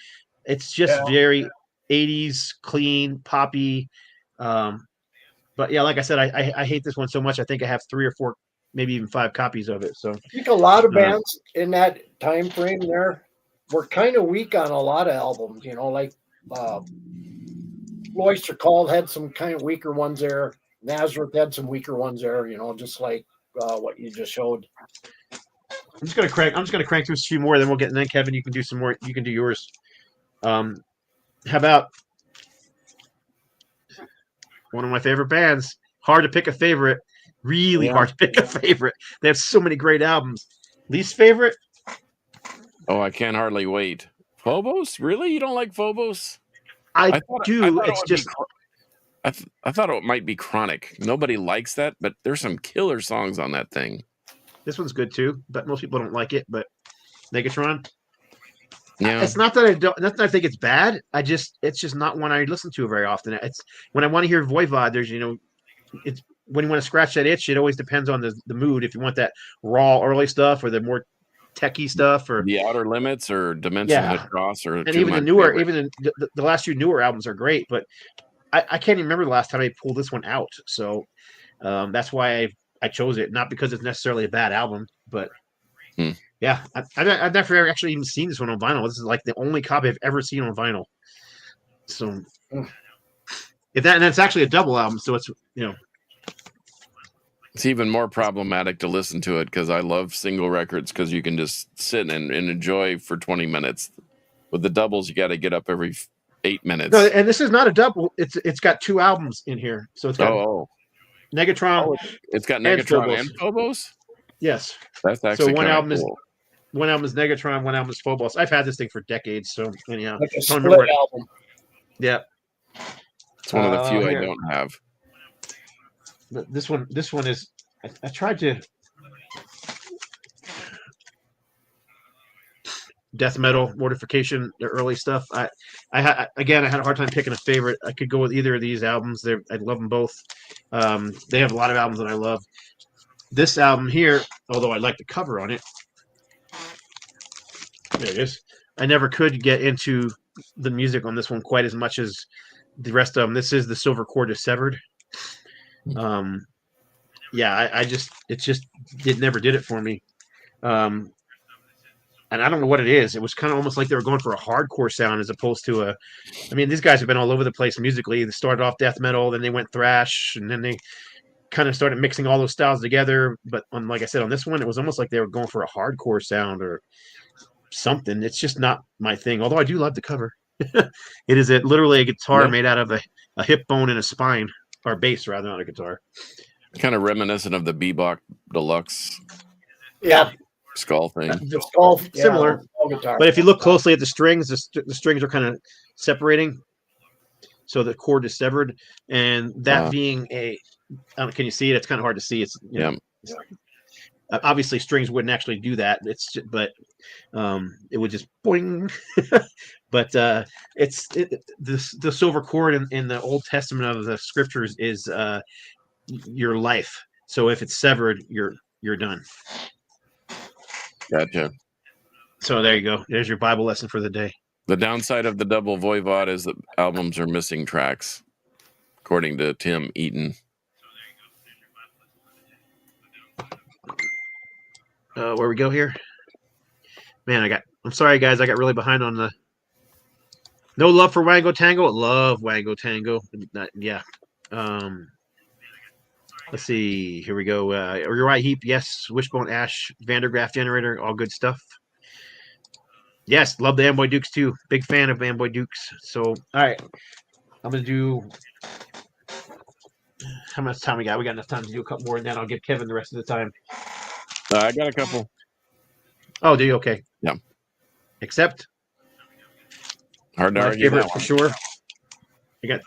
Speaker 1: it's just very 80s, clean, poppy. But yeah, like I said, I hate this one so much. I think I have 3 or 4, maybe even 5 copies of it. So
Speaker 3: I think a lot of bands in that time frame there were kind of weak on a lot of albums. Like Oyster Cult had some kind of weaker ones there. Nazareth had some weaker ones there. Just like what you just showed.
Speaker 1: I'm just gonna crank through a few more, then we'll get. And then Kevin, you can do some more. You can do yours. How about one of my favorite bands? Hard to pick a favorite. Really hard to pick a favorite. They have so many great albums. Least favorite?
Speaker 2: Oh, I can't hardly wait. Phobos? Really? You don't like Phobos?
Speaker 1: I do. It's just.
Speaker 2: I thought it might be Chronic. Nobody likes that, but there's some killer songs on that thing.
Speaker 1: This one's good too, but most people don't like it. But Negatron.
Speaker 2: Yeah.
Speaker 1: It's not that I don't. Not that I think it's bad. It's just not one I listen to very often. It's when I want to hear Voivod. There's it's when you want to scratch that itch. It always depends on the mood. If you want that raw early stuff or the more techie stuff or
Speaker 2: the Outer Limits or Dimension Across or
Speaker 1: and even the newer, even the last 2 newer albums are great, but I can't even remember the last time I pulled this one out. So that's why I chose it, not because it's necessarily a bad album, but yeah, I've never actually even seen this one on vinyl. This is like the only copy I've ever seen on vinyl. So and it's actually a double album, so it's
Speaker 2: it's even more problematic to listen to it because I love single records because you can just sit and enjoy for 20 minutes. With the doubles, you got to get up every 8 minutes.
Speaker 1: No, and this is not a double. It's got 2 albums in here, so it's got Negatron.
Speaker 2: It's got Negatron and Phobos.
Speaker 1: Yes,
Speaker 2: that's actually
Speaker 1: so one album
Speaker 2: cool.
Speaker 1: One album is Negatron, one album is Phobos. I've had this thing for decades, so anyhow,
Speaker 3: like a split album.
Speaker 1: Yeah,
Speaker 2: it's one of the few I don't have.
Speaker 1: This one is. I tried to death metal, Mortification, the early stuff. I had a hard time picking a favorite. I could go with either of these albums. I love them both. They have a lot of albums that I love. This album here, although I like the cover on it, there it is. I never could get into the music on this one quite as much as the rest of them. This is The Silver Cord is Severed. It never did it for me. And I don't know what it is. It was kind of almost like they were going for a hardcore sound as opposed to these guys have been all over the place musically. They started off death metal, then they went thrash, and then they kind of started mixing all those styles together. But like I said, on this one, it was almost like they were going for a hardcore sound or something. It's just not my thing, although I do love the cover. It is literally a guitar made out of a hip bone and a spine, or bass rather, not a guitar.
Speaker 2: Kind of reminiscent of the Bebop Deluxe skull thing.
Speaker 3: The skull,
Speaker 1: similar. But if you look closely at the strings, the strings are kind of separating. So the cord is severed, and that being can you see it? It's kind of hard to see. It's obviously strings wouldn't actually do that. But it would just boing. But the silver cord in the Old Testament of the scriptures is your life. So if it's severed, you're done.
Speaker 2: Gotcha.
Speaker 1: So there you go. There's your Bible lesson for the day.
Speaker 2: The downside of the double Voivod is that albums are missing tracks, according to Tim Eaton.
Speaker 1: Where we go here? Man, I'm sorry, guys. I got really behind on the No Love for Wango Tango. Love Wango Tango. Yeah. Let's see. Here we go. Uriah Heep. Yes. Wishbone Ash. Vandergraaf Generator. All good stuff. Yes. Love the Amboy Dukes too. Big fan of Amboy Dukes. So, all right. I'm going to do. How much time we got? We got enough time to do a couple more, and then I'll give Kevin the rest of the time.
Speaker 2: I got a couple.
Speaker 1: Oh, do you? Okay.
Speaker 2: Yeah.
Speaker 1: Except
Speaker 2: Hard to
Speaker 1: My
Speaker 2: argue
Speaker 1: favorite
Speaker 2: that
Speaker 1: for
Speaker 2: one.
Speaker 1: sure. You got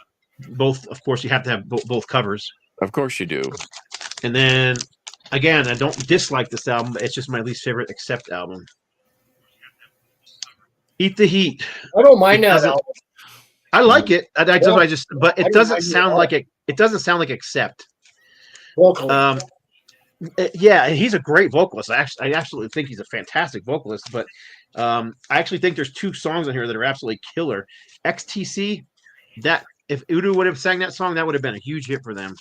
Speaker 1: both. Of course, you have to have both covers.
Speaker 2: Of course you do.
Speaker 1: And then again, I don't dislike this album. It's just my least favorite Accept album. Eat the Heat.
Speaker 3: I don't mind that
Speaker 1: Because
Speaker 3: album.
Speaker 1: I like it. But
Speaker 3: I
Speaker 1: it
Speaker 3: don't
Speaker 1: doesn't
Speaker 3: mind it
Speaker 1: sound
Speaker 3: at all.
Speaker 1: like it. It doesn't sound like Accept.
Speaker 3: Vocally.
Speaker 1: Yeah, and he's a great vocalist. I absolutely think he's a fantastic vocalist. But I actually think there's 2 songs on here that are absolutely killer. XTC. That if Udo would have sang that song, that would have been a huge hit for them.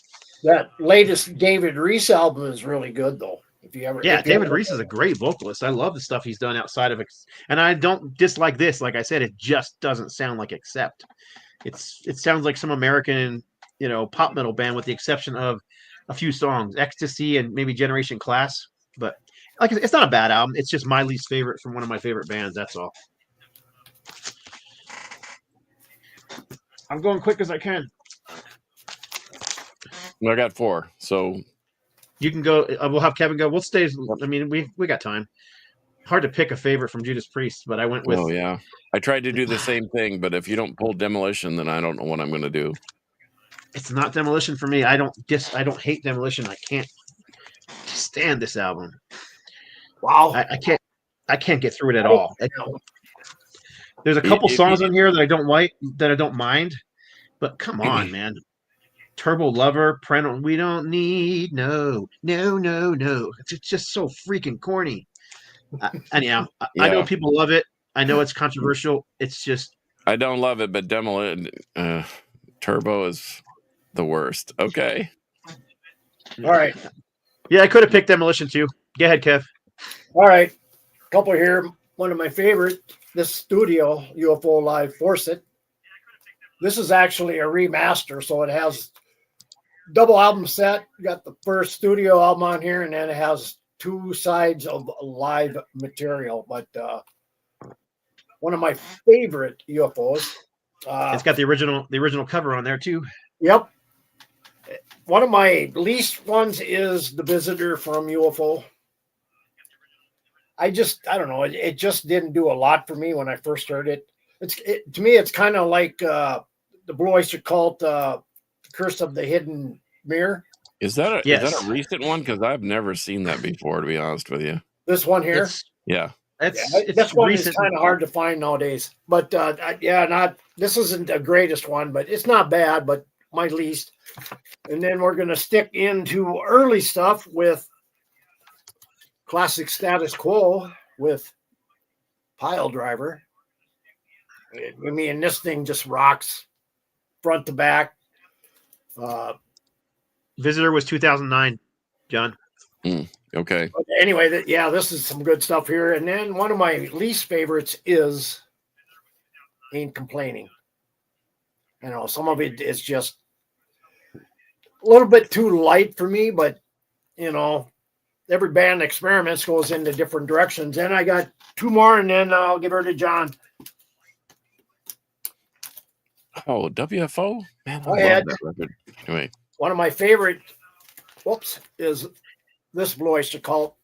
Speaker 3: That latest David Reese album is really good, though.
Speaker 1: David Reese is a great vocalist. I love the stuff he's done outside of, and I don't dislike this. Like I said, it just doesn't sound like Accept. It sounds like some American, pop metal band, with the exception of a few songs, Ecstasy and maybe Generation Class. But like, it's not a bad album. It's just my least favorite from one of my favorite bands. That's all. I'm going quick as I can.
Speaker 2: I got 4, so
Speaker 1: You can go. We'll have Kevin go. We'll stay. I mean, we got time. Hard to pick a favorite from Judas Priest, but I went with.
Speaker 2: Oh yeah, I tried to do the same thing, but if you don't pull Demolition, then I don't know what I'm going to do.
Speaker 1: It's not Demolition for me. I don't hate Demolition. I can't stand this album.
Speaker 3: Wow.
Speaker 1: I can't get through it at all. There's a couple songs on here that I don't mind, but come on, man. Turbo Lover, Parental, we don't need no. It's just so freaking corny. Anyhow, I know people love it. I know it's controversial. It's just
Speaker 2: I don't love it, but Turbo is the worst. Okay.
Speaker 3: All right.
Speaker 1: Yeah, I could have picked Demolition too. Go ahead, Kev.
Speaker 3: All right. Couple here. One of my favorite, this studio UFO Live Fawcett. This is actually a remaster, so it has double album set. You got the first studio album on here, and then it has 2 sides of live material. But one of my favorite UFOs.
Speaker 1: It's got the original cover on there too.
Speaker 3: Yep. One of my least ones is The Visitor from UFO. I don't know. It just didn't do a lot for me when I first heard it. To me, it's kind of like the Blue Oyster Cult, Curse of the Hidden Mirror.
Speaker 2: Is that a recent one? Because I've never seen that before, to be honest with you.
Speaker 3: This one here?
Speaker 2: It's
Speaker 3: one is kind of hard to find nowadays. But this isn't the greatest one, but it's not bad, but my least. And then we're going to stick into early stuff with classic Status Quo with Pile Driver. I mean, this thing just rocks front to back.
Speaker 1: Visitor was 2009, John.
Speaker 2: Okay.
Speaker 3: But anyway, this is some good stuff here. And then one of my least favorites is Ain't Complaining. You know, some of it is just a little bit too light for me, but, every band experiments goes into different directions. And I got 2 more, and then I'll give her to John.
Speaker 2: Oh, WFO? Man, I
Speaker 3: love
Speaker 2: that record. Anyway.
Speaker 3: One of my favorite, is this Blue Oyster Cult.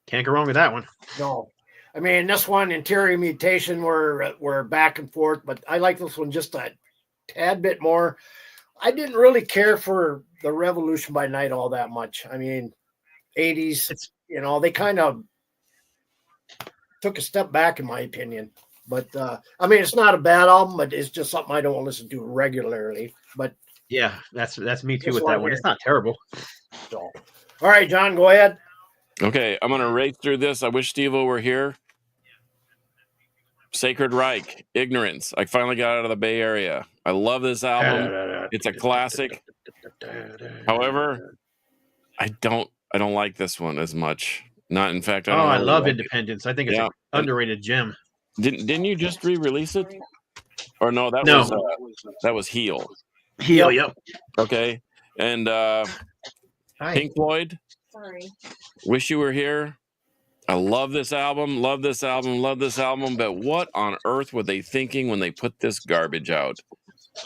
Speaker 1: Can't go wrong with that one.
Speaker 3: No. I mean, this one, Interior Mutation, we're back and forth, but I like this one just a tad bit more. I didn't really care for the Revolution by Night all that much. I mean, 80s, they kind of took a step back, in my opinion. But, it's not a bad album, but it's just something I don't listen to regularly. But
Speaker 1: yeah, that's me too with that one. It's not terrible.
Speaker 3: So, all right, John, go ahead.
Speaker 2: Okay, I'm going to race through this. I wish Steve-O were here. Sacred Reich, Ignorance. I finally got out of the Bay Area. I love this album. It's a classic. However, I don't like this one as much. Not, in fact,
Speaker 1: I love Independence. I think it's an underrated gem.
Speaker 2: Didn't you just re-release it? Or no, that was Heal.
Speaker 1: Heal, yep.
Speaker 2: Okay. And Pink Floyd.
Speaker 4: Sorry.
Speaker 2: Wish You Were Here. I love this album, but what on earth were they thinking when they put this garbage out?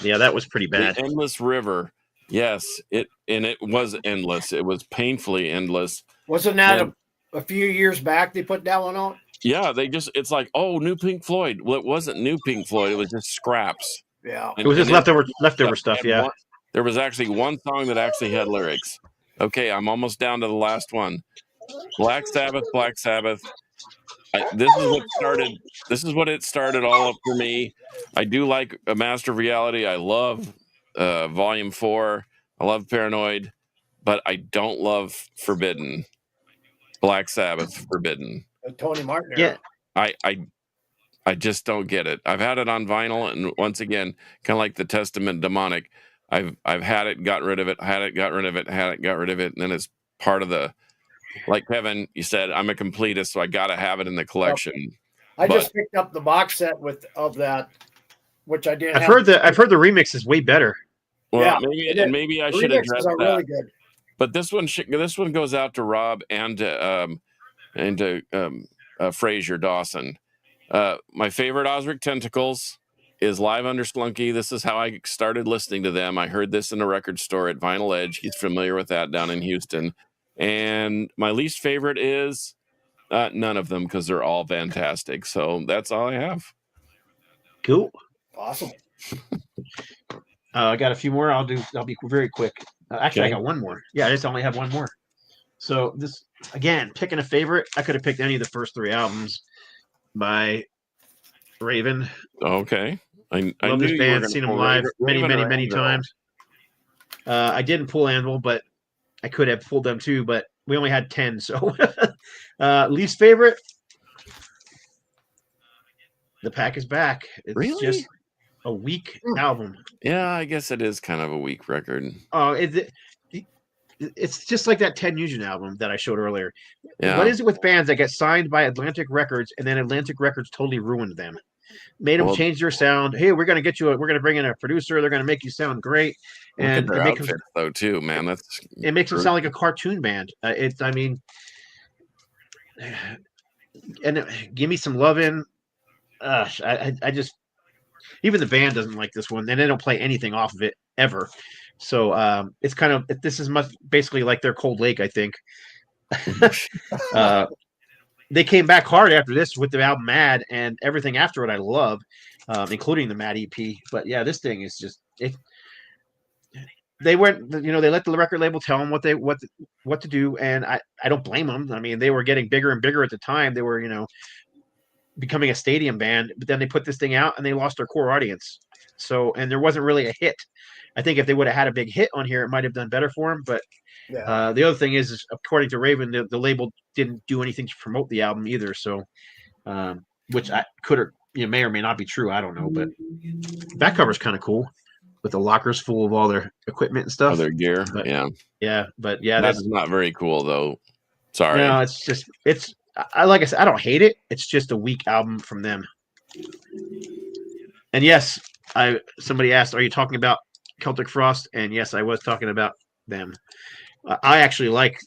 Speaker 1: Yeah, that was pretty bad.
Speaker 2: The Endless River. Yes, it was endless. It was painfully endless.
Speaker 3: Wasn't that a few years back they put that one out?
Speaker 2: Yeah, it's like, oh, new Pink Floyd. Well, it wasn't new Pink Floyd. It was just scraps.
Speaker 3: Yeah.
Speaker 1: It was just leftover stuff. Yeah.
Speaker 2: There was actually one song that actually had lyrics. Okay, I'm almost down to the last one. Black Sabbath. This is what it started all up for me. I do like A Master of Reality. I love Volume 4. I love Paranoid, but I don't love Forbidden. Black Sabbath, Forbidden.
Speaker 3: Tony Martin.
Speaker 1: Yeah.
Speaker 2: I just don't get it. I've had it on vinyl, and once again, kind of like the Testament Demonic, I've had it, got rid of it, had it, got rid of it, had it, got rid of it, and then it's part of the, like Kevin, you said, I'm a completist, so I got to have it in the collection.
Speaker 3: I just picked up the box set of that, which I didn't.
Speaker 1: I've heard the remix is way better.
Speaker 2: Well,
Speaker 3: Yeah,
Speaker 2: maybe I should address that.
Speaker 3: Really good.
Speaker 2: But this one goes out to Rob and to Fraser Dawson. My favorite Osric Tentacles is Live Under Slunky. This is how I started listening to them. I heard this in a record store at Vinyl Edge. He's familiar with that down in Houston. And my least favorite is none of them, because they're all fantastic. So that's all I have.
Speaker 1: Cool.
Speaker 3: Awesome.
Speaker 1: I got a few more. I'll be very quick. Actually, I got one more. Yeah, I just only have one more. So this, again, picking a favorite, I could have picked any of the first 3 albums by Raven.
Speaker 2: Okay. I
Speaker 1: love this band. Seen them live many times. I didn't pull Anvil, but I could have pulled them too, but we only had 10. So least favorite, The Pack is Back. It's just a weak album.
Speaker 2: Yeah, I guess it is kind of a weak record.
Speaker 1: Oh, it's just like that Ted Nugent album that I showed earlier.
Speaker 2: Yeah.
Speaker 1: What is it with bands that get signed by Atlantic Records and then Atlantic Records totally ruined them? Made them change their sound. Hey, we're going to bring in a producer. They're going to make you sound great. And
Speaker 2: it makes them, though, too, man.
Speaker 1: It makes them sound like a cartoon band. And Give Me Some Lovin'. I just, even the band doesn't like this one, and they don't play anything off of it ever. So it's kind of, this is basically like their Cold Lake, I think. They came back hard after this with the album Mad, and everything after it I love, including the Mad EP. But yeah, this thing is just it. They went, they let the record label tell them what to do, and I don't blame them. I mean, they were getting bigger and bigger at the time. They were becoming a stadium band, but then they put this thing out and they lost their core audience. So, and there wasn't really a hit. I think if they would have had a big hit on here, it might have done better for them. But the other thing is according to Raven, the label didn't do anything to promote the album either. So, which I could or may or may not be true. I don't know, but back cover is kind of cool with the lockers full of all their equipment and stuff.
Speaker 2: All their gear.
Speaker 1: But,
Speaker 2: yeah,
Speaker 1: that's
Speaker 2: not very cool though. Sorry.
Speaker 1: No, like I said, I don't hate it. It's just a weak album from them. And yes, somebody asked, are you talking about Celtic Frost? And yes, I was talking about them. I actually like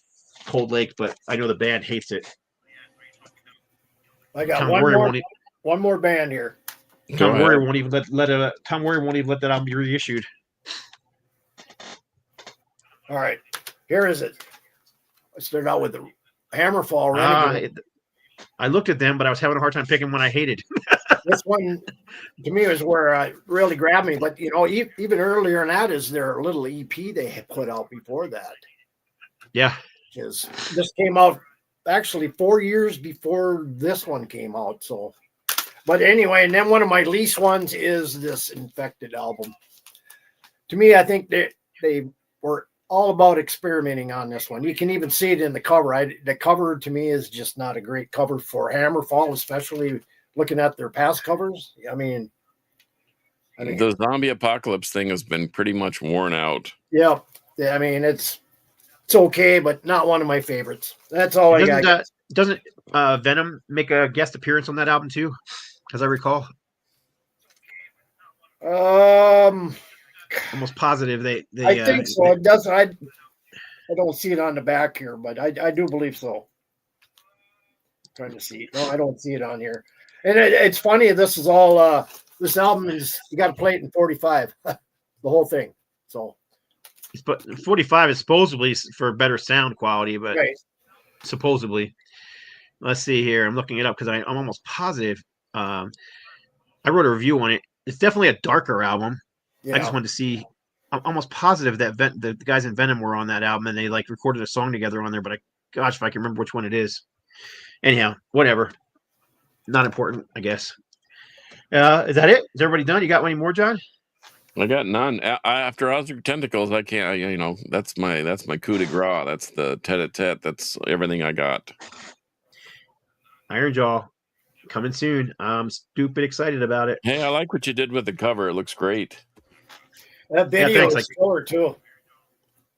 Speaker 1: Cold Lake, but I know the band hates it.
Speaker 3: I got
Speaker 1: Tom
Speaker 3: one more band here.
Speaker 1: Tom Warrior won't even Tom Warrior won't even let that album be reissued.
Speaker 3: All right, here is it. I started out with the Hammerfall Renegade.
Speaker 1: I looked at them, but I was having a hard time picking one I hated.
Speaker 3: This one, to me, is where it really grabbed me. But, even earlier than that is their little EP they had put out before that.
Speaker 1: Yeah.
Speaker 3: Because this came out actually 4 years before this one came out. So, but anyway, and then one of my least ones is this Infected album. To me, I think they were all about experimenting on this one. You can even see it in the cover. The cover to me is just not a great cover for Hammerfall, especially looking at their past covers. I mean,
Speaker 2: the zombie apocalypse thing has been pretty much worn out.
Speaker 3: Yeah. I mean, it's okay, but not one of my favorites. That's all I got.
Speaker 1: Doesn't Venom make a guest appearance on that album too, as I recall? Almost positive they
Speaker 3: I think so. It doesn't. I don't see it on the back here, but I do believe so. Trying to see. No, I don't see it on here. And it's funny. This is all. This album is, you got to play it in 45, the whole thing. So,
Speaker 1: but 45 is supposedly for better sound quality, but supposedly. let's see here. I'm looking it up because I'm almost positive. I wrote a review on it. It's definitely a darker album.
Speaker 3: Yeah.
Speaker 1: I just wanted to see. I'm almost positive that the guys in Venom were on that album and they like recorded a song together on there. But gosh, if I can remember which one it is. Anyhow, whatever. Not important, I guess. Is that it? Is everybody done? You got any more, John?
Speaker 2: I got none. After Osric Tentacles, I can't. That's my coup de grace. That's the tete-a-tete. That's everything I got.
Speaker 1: Iron Jaw coming soon. I'm stupid excited about it.
Speaker 2: Hey, I like what you did with the cover. It looks great.
Speaker 3: That video
Speaker 1: thanks.
Speaker 3: is killer too.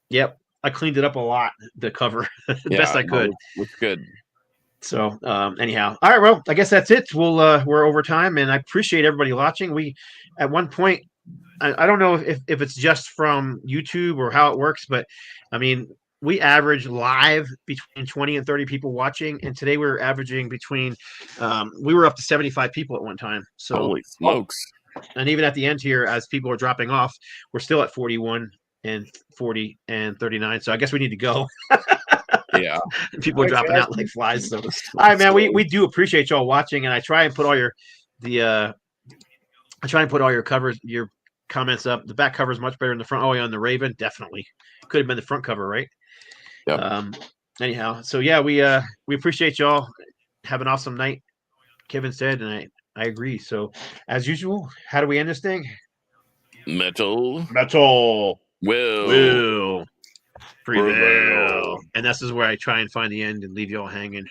Speaker 1: Yep, I cleaned it up a lot. The cover, the best I could.
Speaker 2: Looks good.
Speaker 1: So anyhow, all right. Well, I guess that's it. We're over time, and I appreciate everybody watching. We at one point, I don't know if it's just from YouTube or how it works, but I mean, we average live between 20 and 30 people watching, and today we're averaging between we were up to 75 people at one time. So
Speaker 2: holy smokes.
Speaker 1: And even at the end here, as people are dropping off, we're still at 41 and 40 and 39. So I guess we need to go.
Speaker 2: Yeah.
Speaker 1: People are dropping out like flies. So all right, man, we do appreciate y'all watching, and I try and put all your covers, your comments up. The back cover is much better than the front. Oh, yeah, on the Raven, definitely. Could have been the front cover, right?
Speaker 2: Yeah.
Speaker 1: Anyhow, so yeah, we appreciate y'all. Have an awesome night. Kevin said, and I agree. So as usual, how do we end this thing?
Speaker 2: Metal
Speaker 1: will prevail. And this is where I try and find the end and leave y'all hanging.